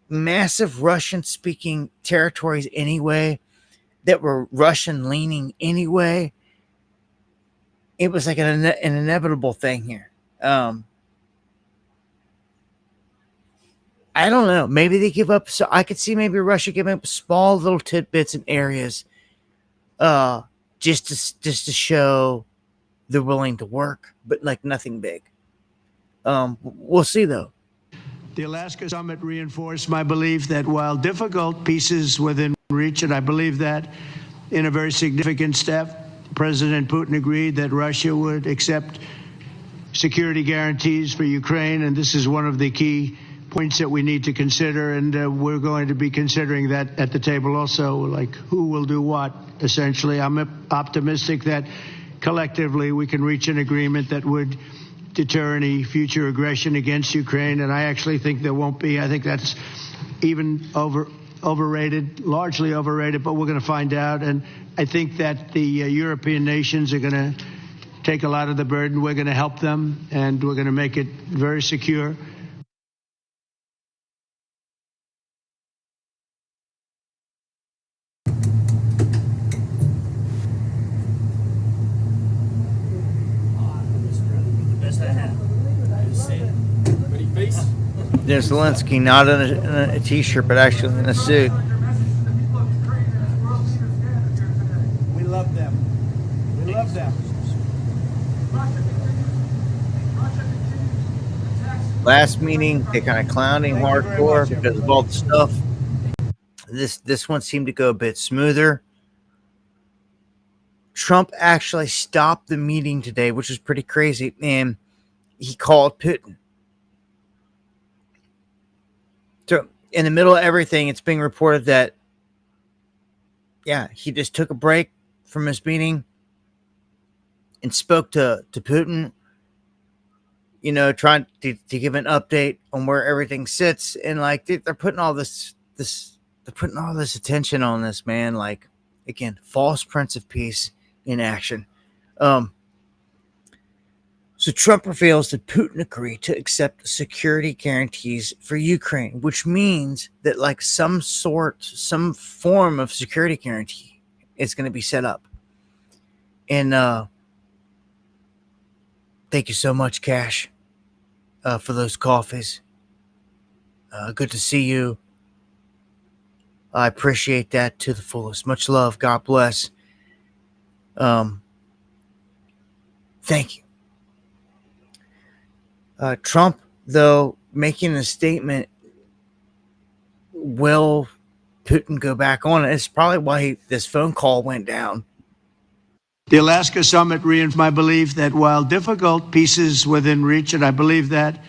massive Russian-speaking territories anyway, that were Russian-leaning anyway. It was like an inevitable thing here. I don't know. Maybe they give up. So I could see maybe Russia giving up small little tidbits and areas, just to show they're willing to work, but like nothing big. We'll see though.
The Alaska summit reinforced my belief that while difficult, peace is within reach, and I believe that in a very significant step, President Putin agreed that Russia would accept security guarantees for Ukraine, and this is one of the key points that we need to consider, and we're going to be considering that at the table also, like who will do what, essentially. I'm optimistic that collectively we can reach an agreement that would deter any future aggression against Ukraine, and I actually think there won't be. I think that's even overrated, largely overrated, but we're going to find out. And I think that the European nations are going to take a lot of the burden. We're going to help them, and we're going to make it very secure.
There's Zelensky, not in a t-shirt, but actually in a suit.
We love them. We love them.
Last meeting, they kind of clowning hardcore because of all the stuff. This one seemed to go a bit smoother. Trump actually stopped the meeting today, which is pretty crazy, and he called Putin. So in the middle of everything, it's being reported that, yeah, he just took a break from his meeting and spoke to Putin, you know, trying to give an update on where everything sits. And like, they're putting all this attention on this, man. Like, again, false Prince of Peace in action. So Trump reveals that Putin agreed to accept security guarantees for Ukraine, which means that like some form of security guarantee is going to be set up. And thank you so much, Cash, for those coffees. Good to see you. I appreciate that to the fullest. Much love. God bless. Thank you. Trump, though, making a statement, will Putin go back on it? It's probably why this phone call went down.
The Alaska summit reinforced my belief that while difficult, peace is within reach, and I believe that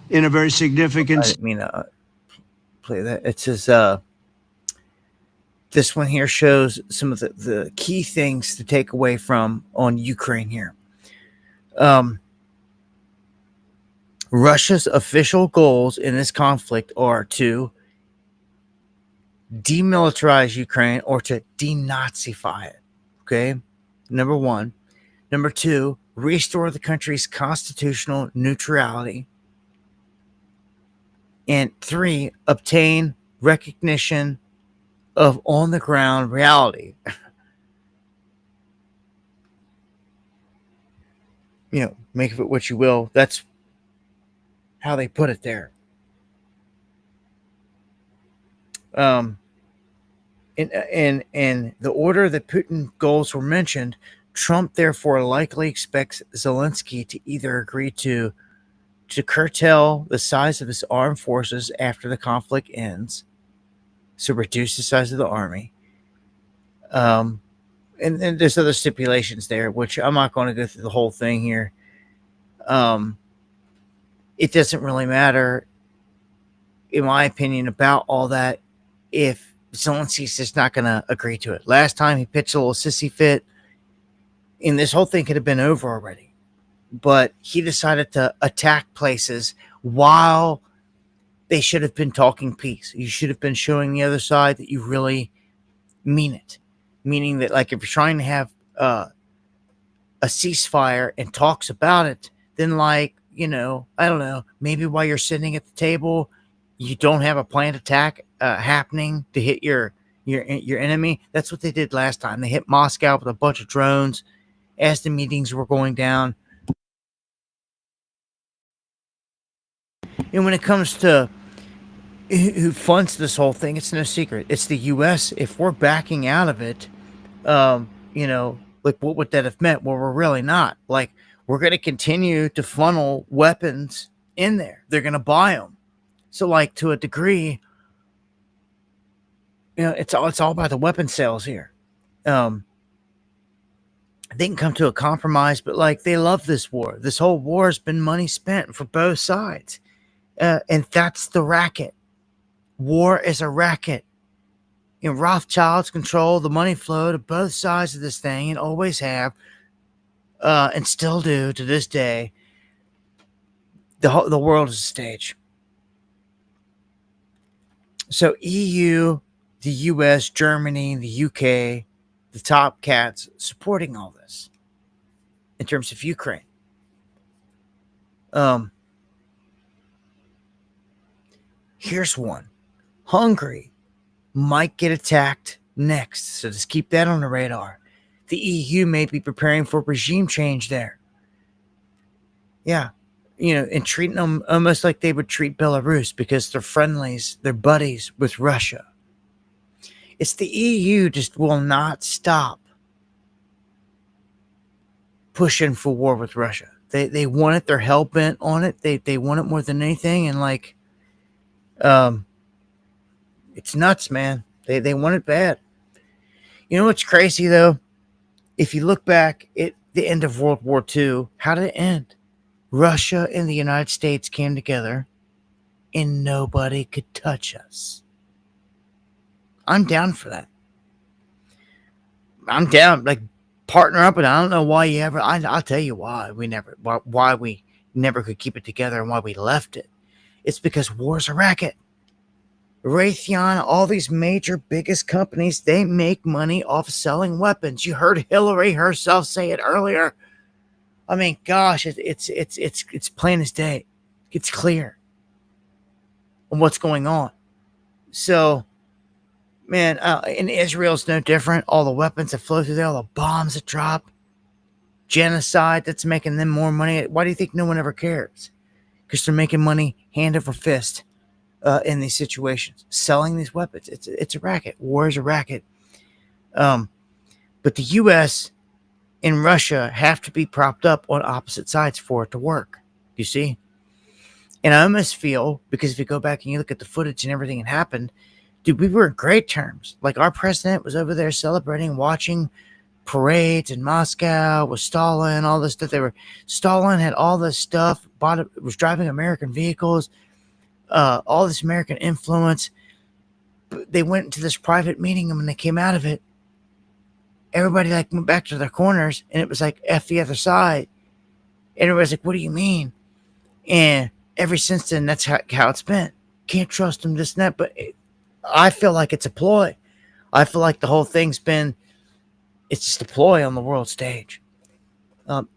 in a very significant...
I didn't mean to play that. It says, this one here shows some of the key things to take away from on Ukraine here. Russia's official goals in this conflict are to demilitarize Ukraine or to denazify it. Okay, number one. Number two, restore the country's constitutional neutrality. And three, obtain recognition of on-the-ground reality. You know, make of it what you will. That's how they put it there. In the order that Putin goals were mentioned, Trump therefore likely expects Zelensky to either agree to curtail the size of his armed forces after the conflict ends, so reduce the size of the army. And there's other stipulations there, which I'm not going to go through the whole thing here. It doesn't really matter, in my opinion, about all that if Zelensky's just not going to agree to it. Last time he pitched a little sissy fit, and this whole thing could have been over already. But he decided to attack places while they should have been talking peace. You should have been showing the other side that you really mean it. Meaning that, like, if you're trying to have a ceasefire and talks about it, then, like, you know, I don't know, maybe while you're sitting at the table, you don't have a planned attack happening to hit your enemy. That's what they did last time. They hit Moscow with a bunch of drones as the meetings were going down. And when it comes to who funds this whole thing, it's no secret. It's the U.S. If we're backing out of it, you know, like, what would that have meant? Well, we're really not. Like, we're going to continue to funnel weapons in there. They're going to buy them. So, like, to a degree, you know, it's all about the weapon sales here. They can come to a compromise, but, like, they love this war. This whole war has been money spent for both sides. And that's the racket. War is a racket. Rothschilds control the money flow to both sides of this thing and always have, and still do to this day. The world is a stage. So EU, the US, Germany, the UK, the top cats supporting all this in terms of Ukraine. Here's one. Hungary might get attacked next, so just keep that on the radar. The EU may be preparing for regime change there. Yeah, and treating them almost like they would treat Belarus because they're friendlies, they're buddies with Russia. It's the EU just will not stop pushing for war with Russia. They want it. They're hell-bent on it. They want it more than anything. And it's nuts, man. They want it bad. You know what's crazy, though? If you look back at the end of World War II, how did it end? Russia and the United States came together and nobody could touch us. I'm down for that. I'm down. Partner up, and I don't know why you ever. I'll tell you why we never could keep it together and why we left it. It's because war's a racket. Raytheon, all these major biggest companies, they make money off selling weapons. You heard Hillary herself say it earlier. I mean, gosh, it's plain as day. It's clear on what's going on. So, man, and Israel's no different. All the weapons that flow through there, all the bombs that drop, genocide that's making them more money. Why do you think no one ever cares? Because they're making money hand over fist in these situations, selling these weapons. It's a racket. War is a racket. But the U.S. and Russia have to be propped up on opposite sides for it to work. You see? And I almost feel, because if you go back and you look at the footage and everything that happened, dude, we were in great terms. Our president was over there celebrating, watching parades in Moscow with Stalin, all this stuff. Stalin had all this stuff, was driving American vehicles, all this American influence. They went into this private meeting, and when they came out of it, everybody went back to their corners, and it was F the other side. And everybody's like, what do you mean? And ever since then, that's how it's been. Can't trust them, this and that. But I feel like it's a ploy. I feel like the whole thing's it's just a ploy on the world stage.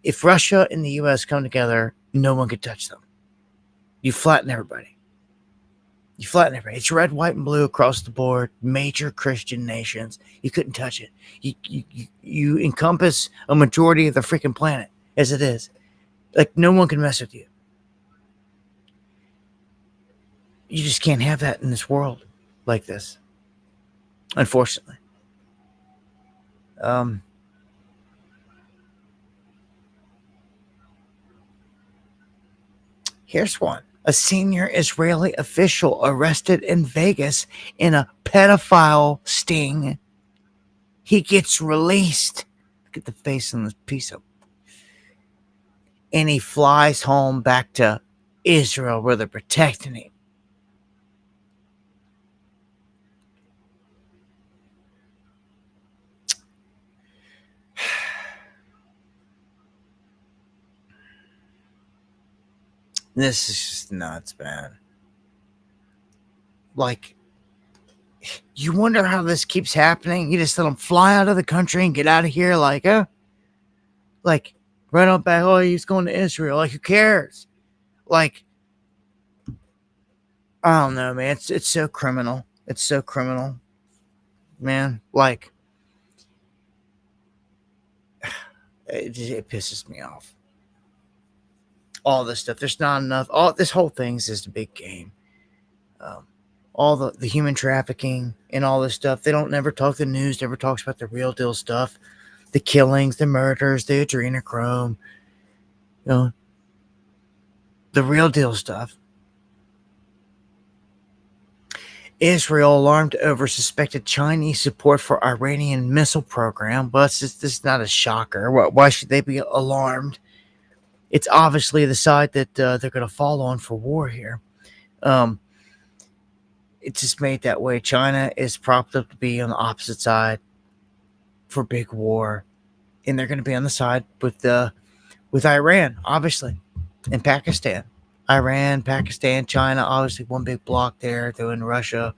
If Russia and the U.S. come together, no one could touch them. You flatten everybody. It's red, white, and blue across the board. Major Christian nations. You couldn't touch it. You encompass a majority of the freaking planet as it is. No one can mess with you. You just can't have that in this world like this, unfortunately. Here's one. A senior Israeli official arrested in Vegas in a pedophile sting. He gets released. Look at the face on this piece of. And he flies home back to Israel where they're protecting him. This is just nuts, man. You wonder how this keeps happening. You just let them fly out of the country and get out of here right on back. Oh, he's going to Israel. Who cares? I don't know, man. It's so criminal. It's so criminal, man. It pisses me off. All this stuff. There's not enough. This whole thing is just a big game. All the human trafficking and all this stuff. They don't never talk. The news never talks about the real deal stuff. The killings, the murders, the adrenochrome. The real deal stuff. Israel alarmed over suspected Chinese support for Iranian missile program. Well, this is not a shocker. Why should they be alarmed? It's obviously the side that they're going to fall on for war here. Um, it's just made that way. China is propped up to be on the opposite side for big war, and they're going to be on the side with Iran, obviously, and Pakistan. Iran, Pakistan, China, obviously one big block there. They're in Russia.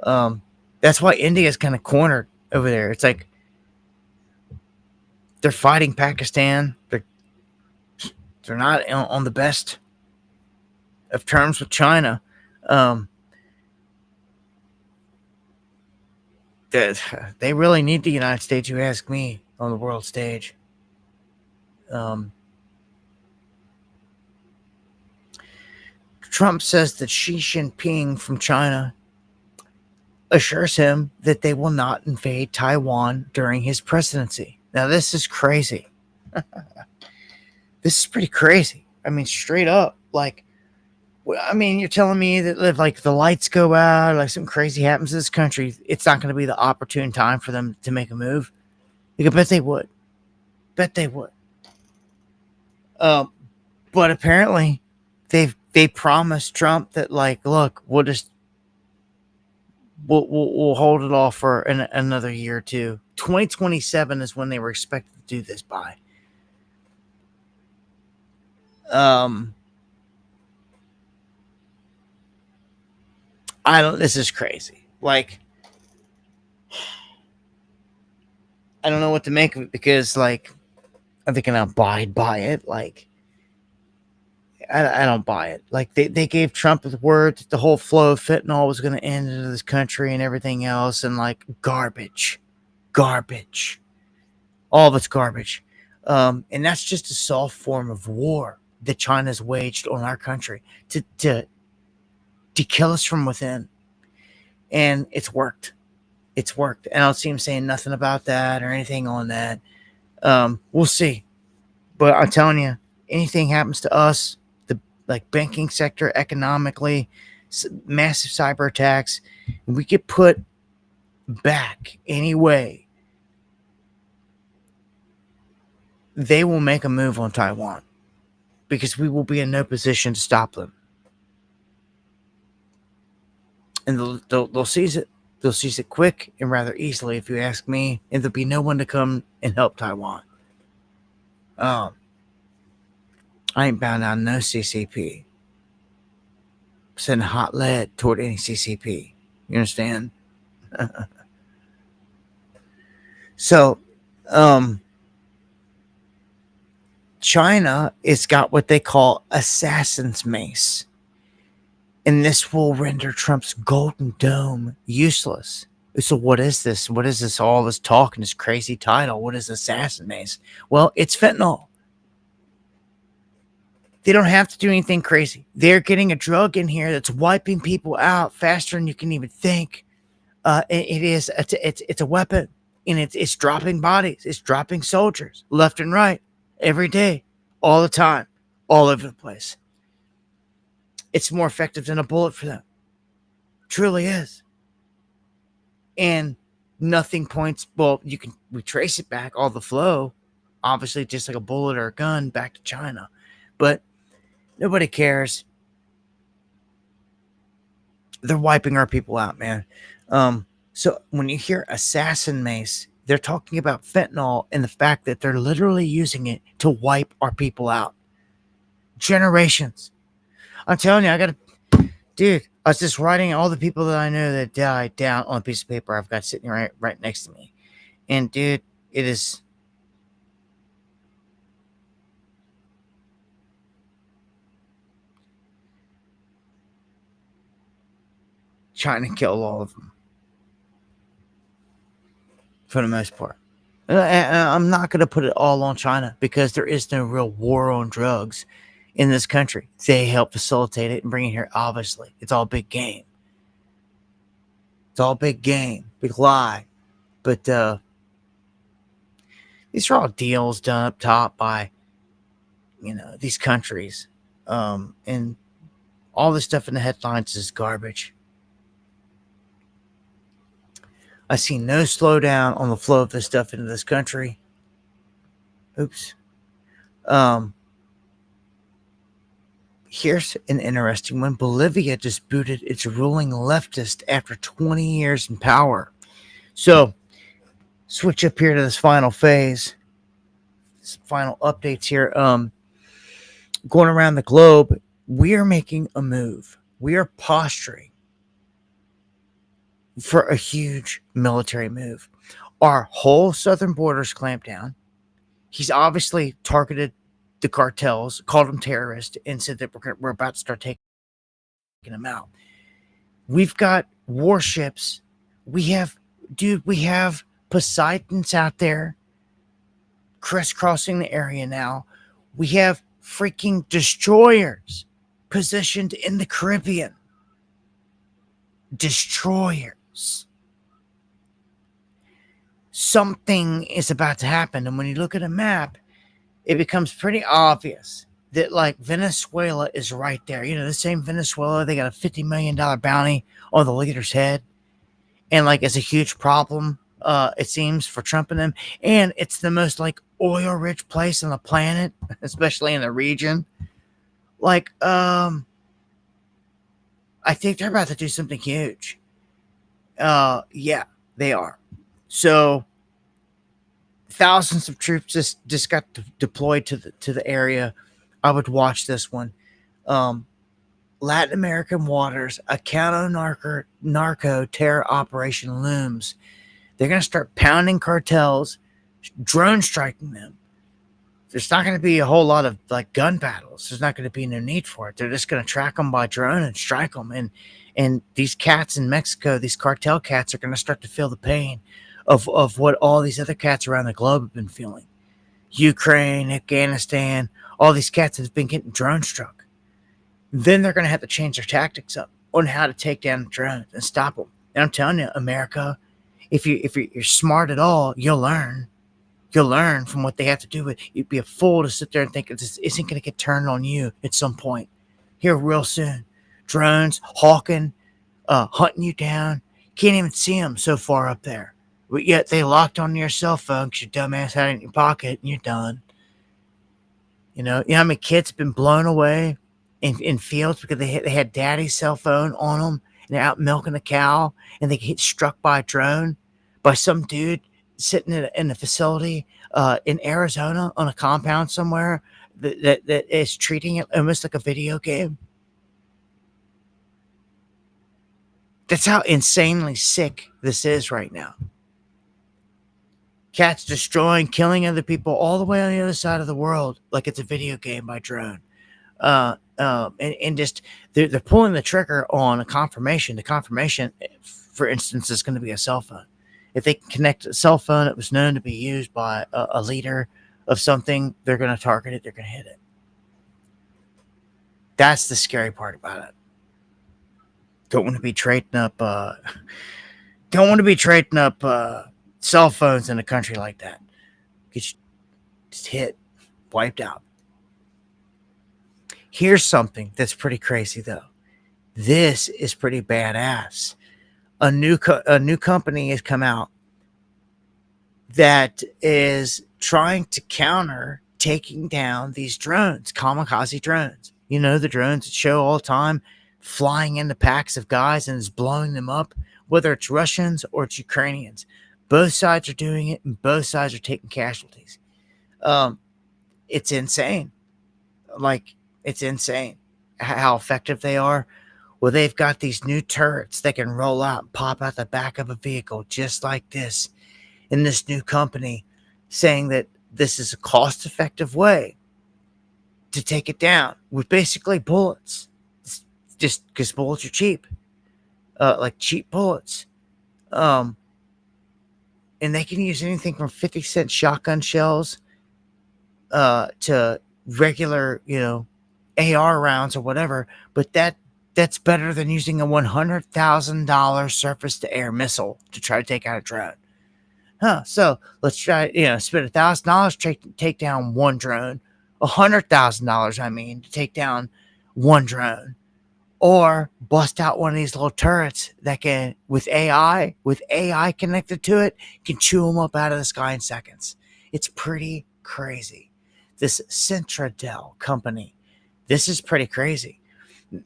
That's why India is kind of cornered over there. It's like they're fighting Pakistan. They're not on the best of terms with China. Um, they really need the United States, you ask me, on the world stage. Trump says that Xi Jinping from China assures him that they will not invade Taiwan during his presidency. Now, this is crazy. This is pretty crazy. I mean, straight up. Like, I mean, you're telling me that if, like, the lights go out, like something crazy happens to this country, it's not going to be the opportune time for them to make a move? I bet they would. Bet they would. But apparently, they promised Trump that, like, look, we'll hold it off for another year or two. 2027 is when they were expected to do this by. This is crazy. Like, I don't know what to make of it because, like, are they going to abide by it? Like, I don't buy it. Like, they gave Trump the word that the whole flow of fentanyl was going to end into this country and everything else, and, like, garbage. All of it's garbage. And that's just a soft form of war that China's waged on our country to kill us from within. And it's worked. It's worked. And I don't see him saying nothing about that or anything on that. We'll see. But I'm telling you, anything happens to us, the like banking sector, economically, massive cyber attacks, and we get put back anyway, they will make a move on Taiwan because we will be in no position to stop them. And they'll seize it. They'll seize it quick and rather easily, if you ask me. And there'll be no one to come and help Taiwan. I ain't bound down no CCP. Send hot lead toward any CCP. You understand? So, China has got what they call assassin's mace. And this will render Trump's Golden Dome useless. So what is this? What is this? All this talk and this crazy title? What is assassin mace? Well, it's fentanyl. They don't have to do anything crazy. They're getting a drug in here that's wiping people out faster than you can even think. It's a weapon, and it's dropping bodies. It's dropping soldiers left and right every day, all the time, all over the place. It's more effective than a bullet for them. Truly is. And nothing points, well, you can retrace it back, all the flow, obviously just like a bullet or a gun, back to China. But nobody cares. They're wiping our people out, man. So when you hear assassin mace, they're talking about fentanyl and the fact that they're literally using it to wipe our people out. Generations. I'm telling you, dude, I was just writing all the people that I know that died down on a piece of paper I've got sitting right next to me. And dude, it is trying to kill all of them. For the most part. I'm not going to put it all on China because there is no real war on drugs in this country. They help facilitate it and bring it here, obviously. It's all big game. It's all big game. Big lie. But these are all deals done up top by, these countries. And all this stuff in the headlines is garbage. I see no slowdown on the flow of this stuff into this country. Oops. Here's an interesting one. Bolivia just booted its ruling leftist after 20 years in power. So, switch up here to this final phase. Some final updates here. Going around the globe, we are making a move. We are posturing for a huge military move. Our whole southern borders clamped down. He's obviously targeted the cartels, called them terrorists, and said that we're about to start taking them out. We've got warships. We have Poseidons out there crisscrossing the area now. We have freaking destroyers positioned in the Caribbean. Destroyers. Something is about to happen. And when you look at a map, it becomes pretty obvious that, like, Venezuela is right there. You know, the same Venezuela, they got a $50 million bounty on the leader's head. And, like, it's a huge problem, it seems, for Trump and them. And it's the most, like, oil-rich place on the planet, especially in the region. Like, I think they're about to do something huge. Yeah, they are. So, thousands of troops just got deployed to the area. I would watch this one. Latin American waters, a narco terror operation looms. They're going to start pounding cartels, drone striking them. There's not going to be a whole lot of, like, gun battles. There's not going to be no need for it. They're just going to track them by drone and strike them. And these cats in Mexico, these cartel cats, are going to start to feel the pain of what all these other cats around the globe have been feeling. Ukraine, Afghanistan, all these cats have been getting drone struck. Then they're going to have to change their tactics up on how to take down the drones and stop them. And I'm telling you, America, if you're smart at all, you'll learn. You'll learn from what they have to do. But you'd be a fool to sit there and think this isn't going to get turned on you at some point. Here real soon. Drones, hawking, hunting you down. Can't even see them so far up there. But yet they locked on your cell phone because your dumbass had it in your pocket and you're done. You know how many kids have been blown away in fields because they had daddy's cell phone on them and they're out milking a cow and they get struck by a drone by some dude sitting in a facility in Arizona on a compound somewhere that is treating it almost like a video game. That's how insanely sick this is right now. Cats destroying, killing other people all the way on the other side of the world like it's a video game by drone. And just they're pulling the trigger on a confirmation. The confirmation, for instance, is going to be a cell phone. If they can connect a cell phone that was known to be used by a leader of something, they're going to target it. They're going to hit it. That's the scary part about it. Don't want to be trading up. Cell phones in a country like that. Get you just hit, wiped out. Here's something that's pretty crazy, though. This is pretty badass. A new company has come out that is trying to counter taking down these drones, kamikaze drones. You know, the drones that show all the time flying into packs of guys and is blowing them up, whether it's Russians or it's Ukrainians. Both sides are doing it, and both sides are taking casualties. It's insane. Like, it's insane how effective they are. Well, they've got these new turrets that can roll out and pop out the back of a vehicle just like this. And this new company saying that this is a cost-effective way to take it down with basically bullets. It's just because bullets are cheap. Like cheap bullets. And they can use anything from 50-cent shotgun shells to regular, AR rounds or whatever. But that's better than using a $100,000 surface-to-air missile to try to take out a drone. So let's try, spend $1,000 to take down one drone. $100,000, to take down one drone. Or bust out one of these little turrets that can, with AI connected to it, can chew them up out of the sky in seconds. It's pretty crazy. This Centradel company This is pretty crazy.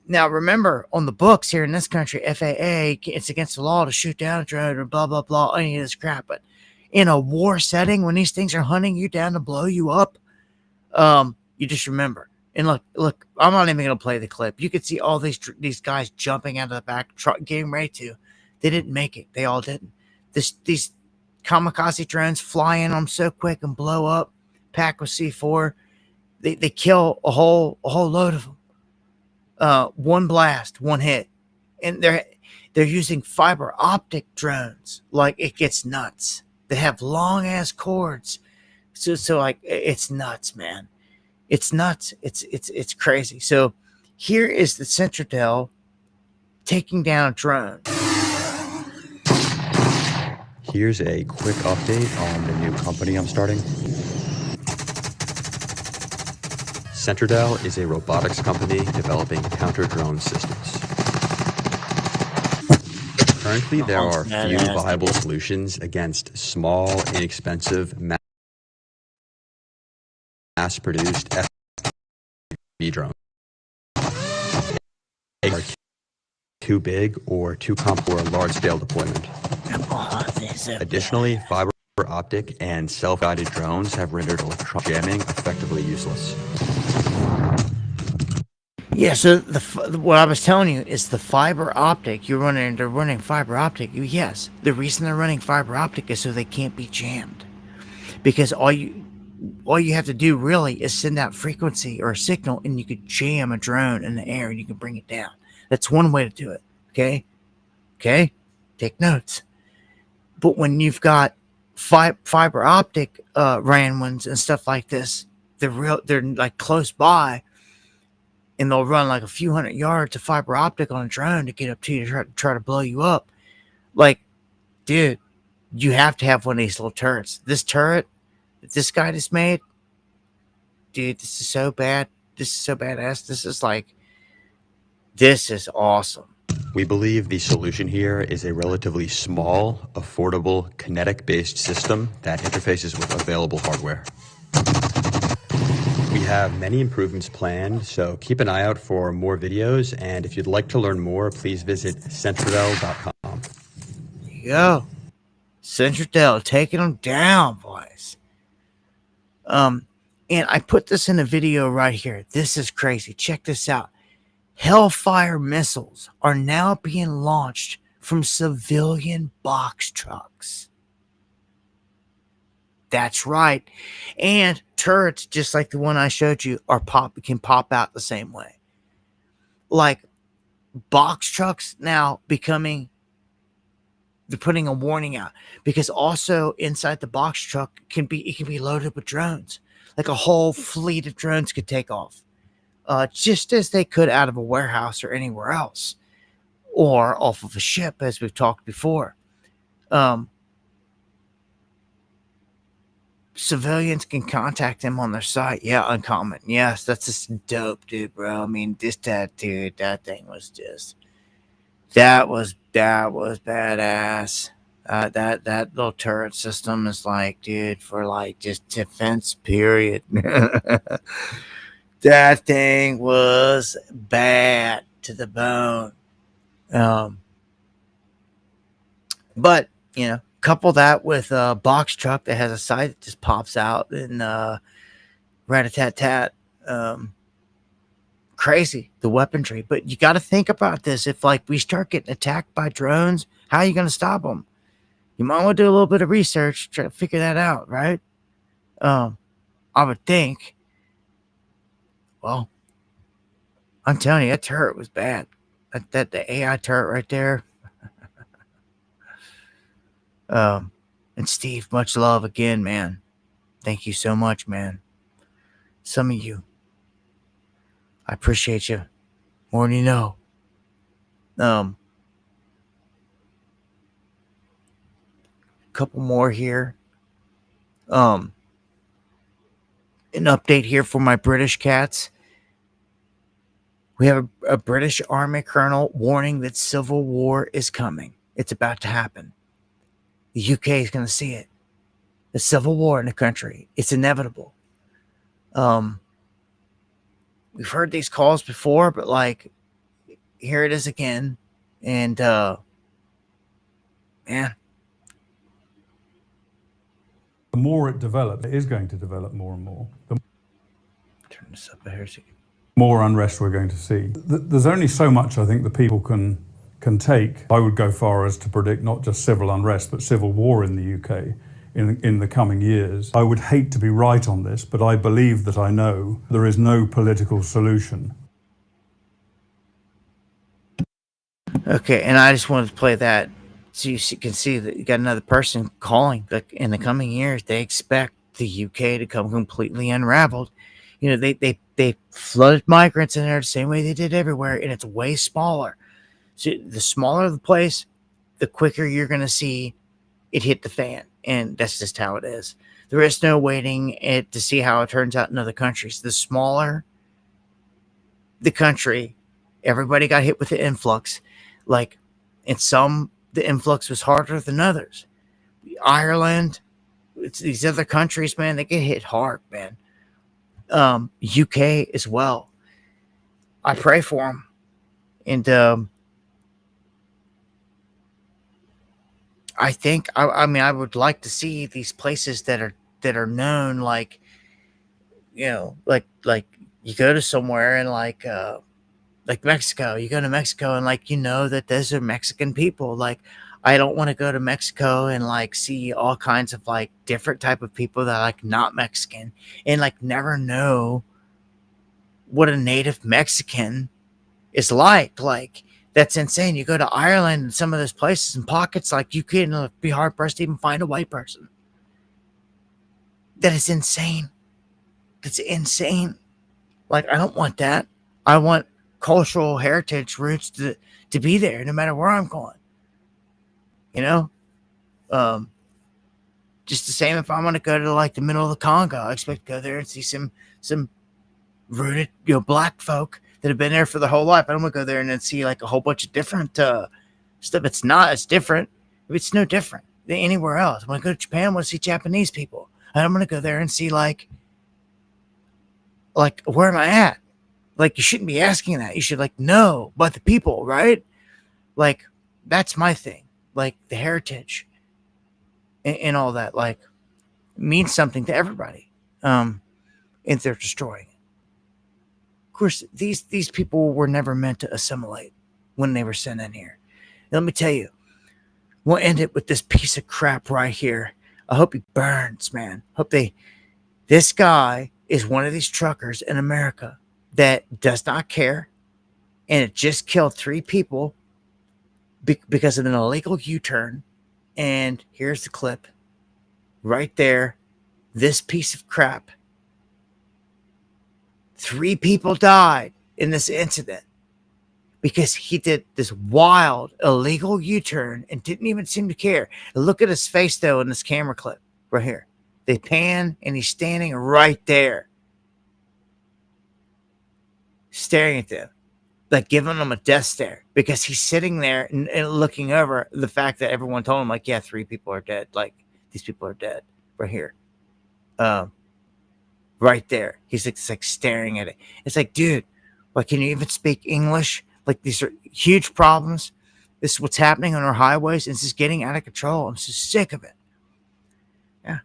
Now, remember, on the books here in this country, FAA, it's against the law to shoot down a drone or blah, blah, blah, any of this crap. But in a war setting, when these things are hunting you down to blow you up, you just remember. And look, I'm not even going to play the clip. You could see all these guys jumping out of the back truck, getting ready to. They didn't make it. They all didn't. These kamikaze drones fly in on them so quick and blow up, packed with C4. They kill a whole load of them. One blast, one hit, and they're using fiber optic drones. Like, it gets nuts. They have long ass cords, so like, it's nuts, man. It's nuts. It's crazy. So here is the Centradel taking down a drone.
Here's a quick update on the new company I'm starting. Centradel is a robotics company developing counter-drone systems. Currently, there are few viable solutions against small, inexpensive, mass-produced FPV drones. They are too big or too complex for large-scale deployment. Additionally, fiber optic and self-guided drones have rendered electronic jamming effectively useless.
Yeah, so what I was telling you is the fiber optic. They're running fiber optic. Yes, the reason they're running fiber optic is so they can't be jammed. Because all you have to do really is send out frequency or a signal, and you could jam a drone in the air and you can bring it down. That's one way to do it. Okay? Take notes. But when you've got fiber optic ran ones and stuff like this, they're like close by, and they'll run like a few hundred yards of fiber optic on a drone to get up to you to try to blow you up. Like, dude, you have to have one of these little turrets. This turret that this guy just made, dude, this is so bad. This is so badass. This is awesome.
We believe the solution here is a relatively small, affordable, kinetic-based system that interfaces with available hardware. We have many improvements planned, so keep an eye out for more videos, and if you'd like to learn more, please visit centradel.com.
There you go. Centradel taking them down, boys. And I put this in a video right here. This is crazy. Check this out. Hellfire missiles are now being launched from civilian box trucks. That's right. And turrets, just like the one I showed you, can pop out the same way. Like, box trucks now they're putting a warning out, because also inside the box truck it can be loaded with drones. Like, a whole fleet of drones could take off. Just as they could out of a warehouse or anywhere else, or off of a ship, as we've talked before. Civilians can contact them on their site. Yeah, Uncommon. Yes, that's just dope, dude, bro. I mean, that thing was just, that was badass. That little turret system is like, dude, for like just defense, period. That thing was bad to the bone. But, couple that with a box truck that has a side that just pops out and rat-a-tat-tat. Crazy, the weaponry. But you got to think about this. If, like, we start getting attacked by drones, how are you going to stop them? You might want to do a little bit of research, try to figure that out, right? I would think. Well, I'm telling you, that turret was bad. The AI turret right there. And Steve, much love again, man. Thank you so much, man. Some of you, I appreciate you more than you know. Couple more here. An update here for my British cats. We have a British Army colonel warning that civil war is coming. It's about to happen. The UK is going to see it. The civil war in the country. It's inevitable. we've heard these calls before, but like, here it is again. And, man.
The more it develops, it is going to develop more and more.
Turn this up here.
More unrest we're going to see. There's only so much I think the people can take. I would go far as to predict not just civil unrest, but civil war in the UK in the coming years. I would hate to be right on this, but I believe that I know there is no political solution.
Okay, and I just wanted to play that so you can see that you got another person calling. Like, in the coming years, they expect the UK to come completely unraveled. You know, they flooded migrants in there the same way they did everywhere, and it's way smaller. So the smaller the place, the quicker you're going to see it hit the fan, and that's just how it is. There is no waiting to see how it turns out in other countries. The smaller the country, everybody got hit with the influx. Like, in some, the influx was harder than others. Ireland, it's these other countries, man, they get hit hard, man. UK as well. I pray for them. And I think, I mean, I would like to see these places that are known, like, you know, like you go to somewhere and like Mexico, you go to Mexico and like, you know, that those are Mexican people. Like, I don't want to go to Mexico and like see all kinds of like different type of people that are like not Mexican and like never know what a native Mexican is like. Like, that's insane. You go to Ireland and some of those places and pockets, like, you can be hard pressed to even find a white person. That is insane. That's insane. Like, I don't want that. I want cultural heritage roots to be there no matter where I'm going. You know? Just the same if I want to go to like the middle of the Congo, I expect to go there and see some rooted, you know, black folk that have been there for their whole life. I don't want to go there and then see like a whole bunch of different stuff. It's different. It's no different than anywhere else. When I go to Japan, I want to see Japanese people. And I'm going to go there and see like, where am I at? Like, you shouldn't be asking that. You should like know about the people, right? Like, that's my thing. Like, the heritage and all that, like, means something to everybody. And they're destroying it. Of course, these people were never meant to assimilate when they were sent in here. And let me tell you, we'll end it with this piece of crap right here. I hope he burns, man. This guy is one of these truckers in America that does not care, and it just killed 3 people because of an illegal U-turn. And here's the clip right there. This piece of crap. 3 people died in this incident because he did this wild illegal U-turn and didn't even seem to care. Look at his face though in this camera clip right here. They pan and he's standing right there, staring at them, like giving them a death stare, because he's sitting there and looking over the fact that everyone told him, like, yeah, 3 people are dead. Like, these people are dead right here. Right there. He's like staring at it. It's like, dude, like, can you even speak English? Like, these are huge problems. This is what's happening on our highways. And it's just getting out of control. I'm so sick of it. Yeah.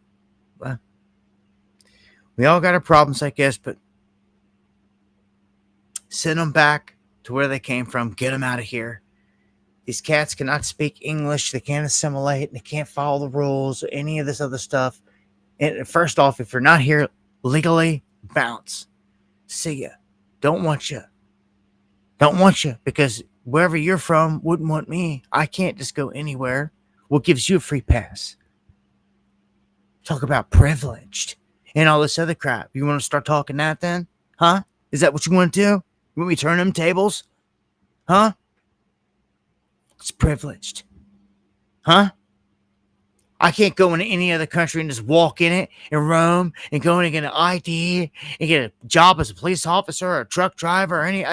Well, we all got our problems, I guess, but send them back to where they came from. Get them out of here. These cats cannot speak English. They can't assimilate. They can't follow the rules or any of this other stuff. And first off, if you're not here legally, bounce. See ya. Don't want you. Don't want you, because wherever you're from wouldn't want me. I can't just go anywhere. What gives you a free pass? Talk about privileged and all this other crap. You want to start talking that then? Huh? Is that what you want to do? You want me to turn them tables? Huh? It's privileged. Huh? I can't go into any other country and just walk in it and roam and go in and get an ID and get a job as a police officer or a truck driver or any.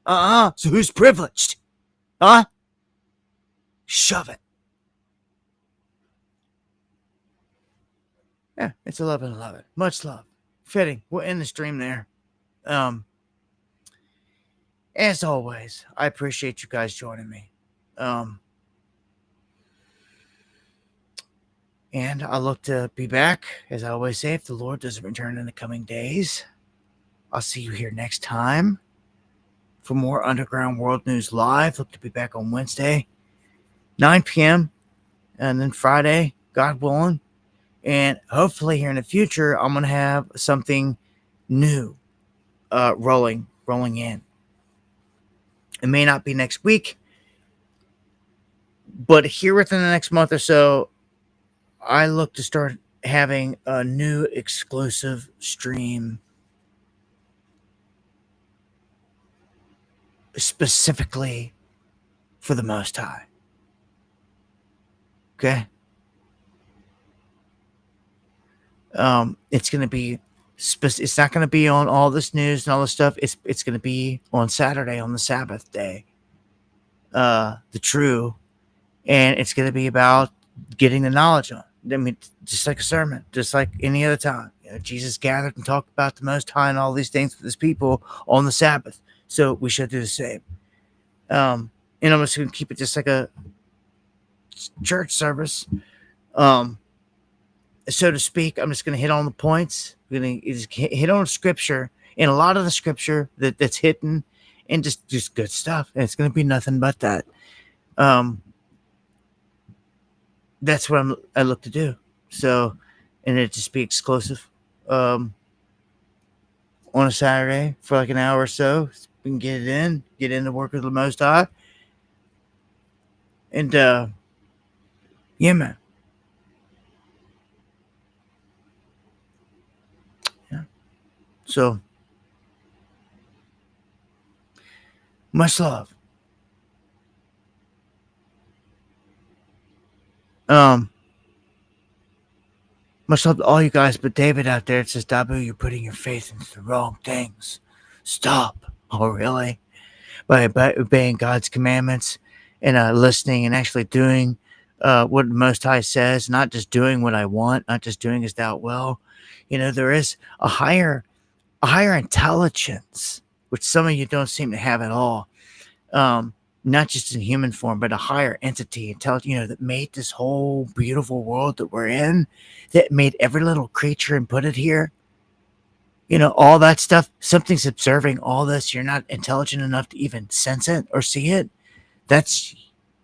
So who's privileged? Huh? Shove it. Yeah, it's 11:11. Much love. Fitting. We'll end the stream there. As always, I appreciate you guys joining me. And I look to be back, as I always say, if the Lord doesn't return in the coming days. I'll see you here next time for more Underground World News Live. Look to be back on Wednesday, 9 p.m., and then Friday, God willing. And hopefully here in the future, I'm going to have something new rolling in. It may not be next week, but here within the next month or so, I look to start having a new exclusive stream specifically for the Most High. Okay? It's going to be it's not going to be on all this news and all this stuff. It's going to be on Saturday, on the Sabbath day, the true, and it's going to be about getting the knowledge on. I mean, just like a sermon, just like any other time. You know, Jesus gathered and talked about the Most High and all these things with his people on the Sabbath. So we should do the same. And I'm just going to keep it just like a church service. So to speak, I'm just going to hit on the points. We're going to just hit on scripture, and a lot of the scripture that's hidden, and just good stuff. And it's going to be nothing but that. That's what I look to do. So, and it just be exclusive on a Saturday for like an hour or so. We can get in the work of the Most High. And yeah, man. So, much love. Much love to all you guys, but David out there, it says, Dabu, you're putting your faith into the wrong things. Stop. Oh, really? By obeying God's commandments and listening and actually doing what the Most High says, not just doing what I want, not just doing as thou will. You know, there is a higher intelligence, which some of you don't seem to have at all. Not just in human form, but a higher entity, that made this whole beautiful world that we're in, that made every little creature and put it here. You know, all that stuff, something's observing all this. You're not intelligent enough to even sense it or see it. That's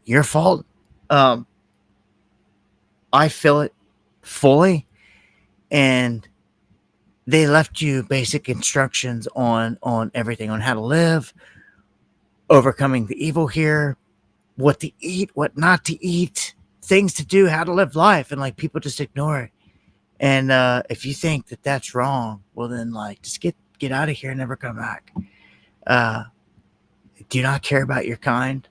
your fault. I feel it fully. And they left you basic instructions on everything, on how to live, overcoming the evil here, what to eat, what not to eat, things to do, how to live life. And like people just ignore it. And if you think that that's wrong, well then like just get out of here and never come back. Do you not care about your kind?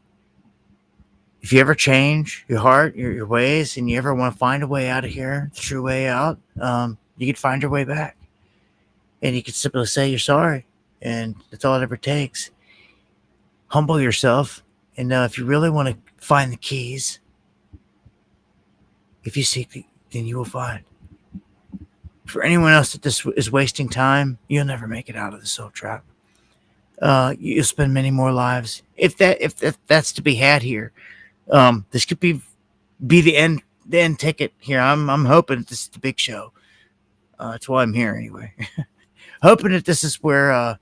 If you ever change your heart, your ways, and you ever want to find a way out of here, the true way out, you could find your way back. And you could simply say you're sorry. And that's all it ever takes. Humble yourself. And if you really want to find the keys, if you seek, then you will find. For anyone else that this is wasting time, you'll never make it out of the soul trap. You'll spend many more lives if that's to be had here. This could be the end ticket here. I'm hoping this is the big show. That's why I'm here anyway. Hoping that this is where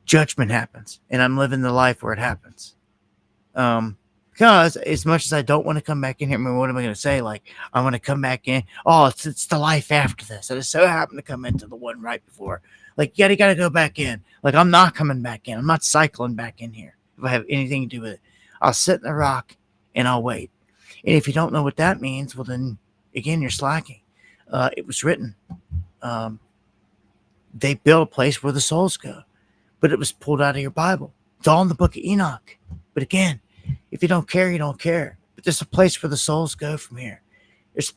judgment happens, and I'm living the life where it happens. Because as much as I don't want to come back in here, I mean, what am I going to say? Like, I want to come back in. Oh, it's the life after this. I just so happened to come into the one right before. Like, you got to go back in. Like, I'm not coming back in. I'm not cycling back in here if I have anything to do with it. I'll sit in the rock and I'll wait. And if you don't know what that means, well, then, again, you're slacking. It was written. They built a place where the souls go. But it was pulled out of your Bible. It's all in the book of Enoch. But again, if you don't care, you don't care. But there's a place where the souls go from here. It's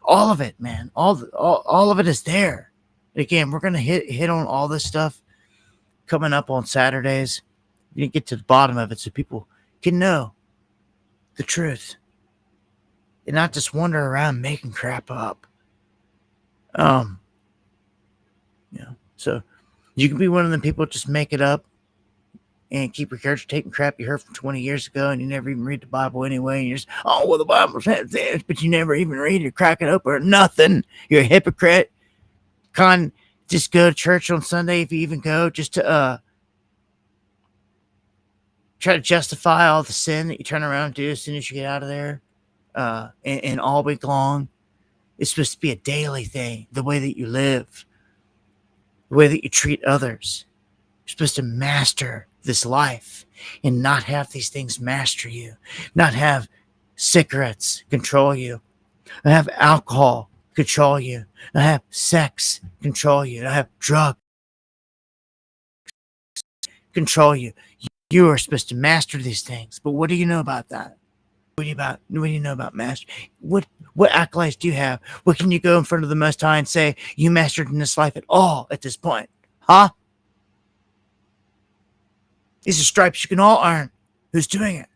all of it, man. All of it is there. And again, we're gonna hit on all this stuff coming up on Saturdays. You get to the bottom of it so people can know the truth and not just wander around making crap up. So You can be one of the people just make it up and keep regurgitating crap you heard from 20 years ago, and you never even read the Bible anyway. And you're just, oh, well, the Bible says this, but you never even read it, crack it open, or nothing. You're a hypocrite. Just go to church on Sunday if you even go, just to try to justify all the sin that you turn around and do as soon as you get out of there, and all week long. It's supposed to be a daily thing, the way that you live, the way that you treat others. You're supposed to master this life and not have these things master you, not have cigarettes control you, not have alcohol control you, not have sex control you, not have drugs control you. You are supposed to master these things. But what do you know about that? What do you know about master? What accolades do you have? What can you go in front of the Most High and say you mastered in this life at all at this point? Huh? These are stripes you can all earn. Who's doing it?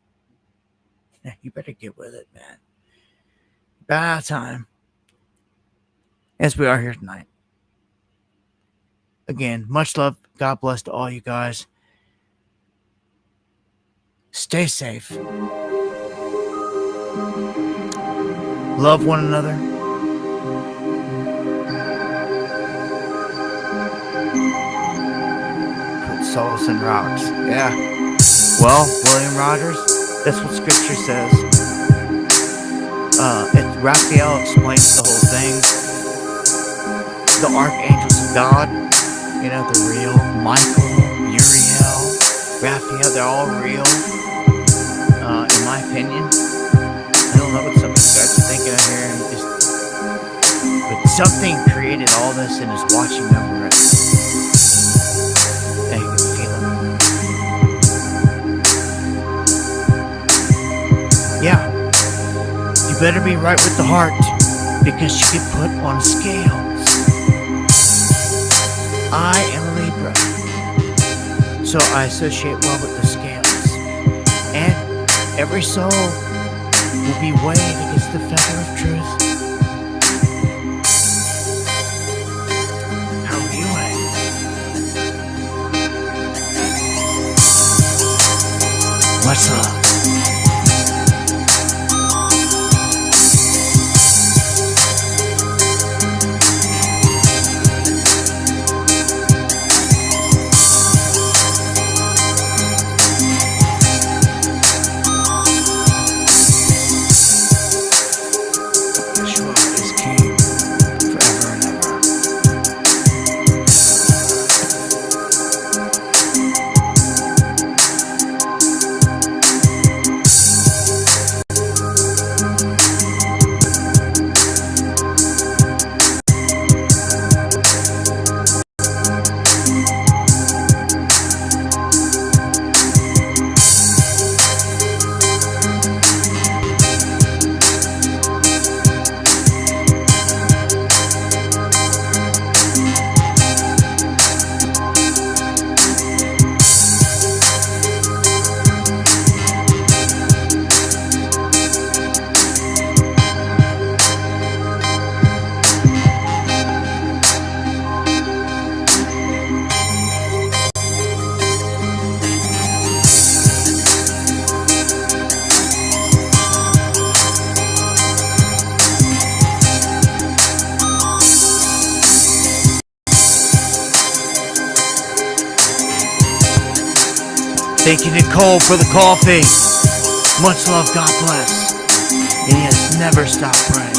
Yeah, you better get with it, man. About time. As we are here tonight. Again, much love. God bless to all you guys. Stay safe. Love one another. Put souls in rocks. Yeah. Well, William Rogers, that's what scripture says. Raphael explains the whole thing. The archangels of God, they're real. Michael, Uriel, Raphael, they're all real. In my opinion. I don't know what some of you guys are thinking of here. But something created all this and is watching over it. And you can feel it. Yeah. You better be right with the heart, because you get put on scales. I am a Libra, so I associate well with the scales. And every soul will be weighed against the feather of truth. How are you weighed? Much love. Thank you, Nicole, for the coffee. Much love, God bless. And yes, never stop praying.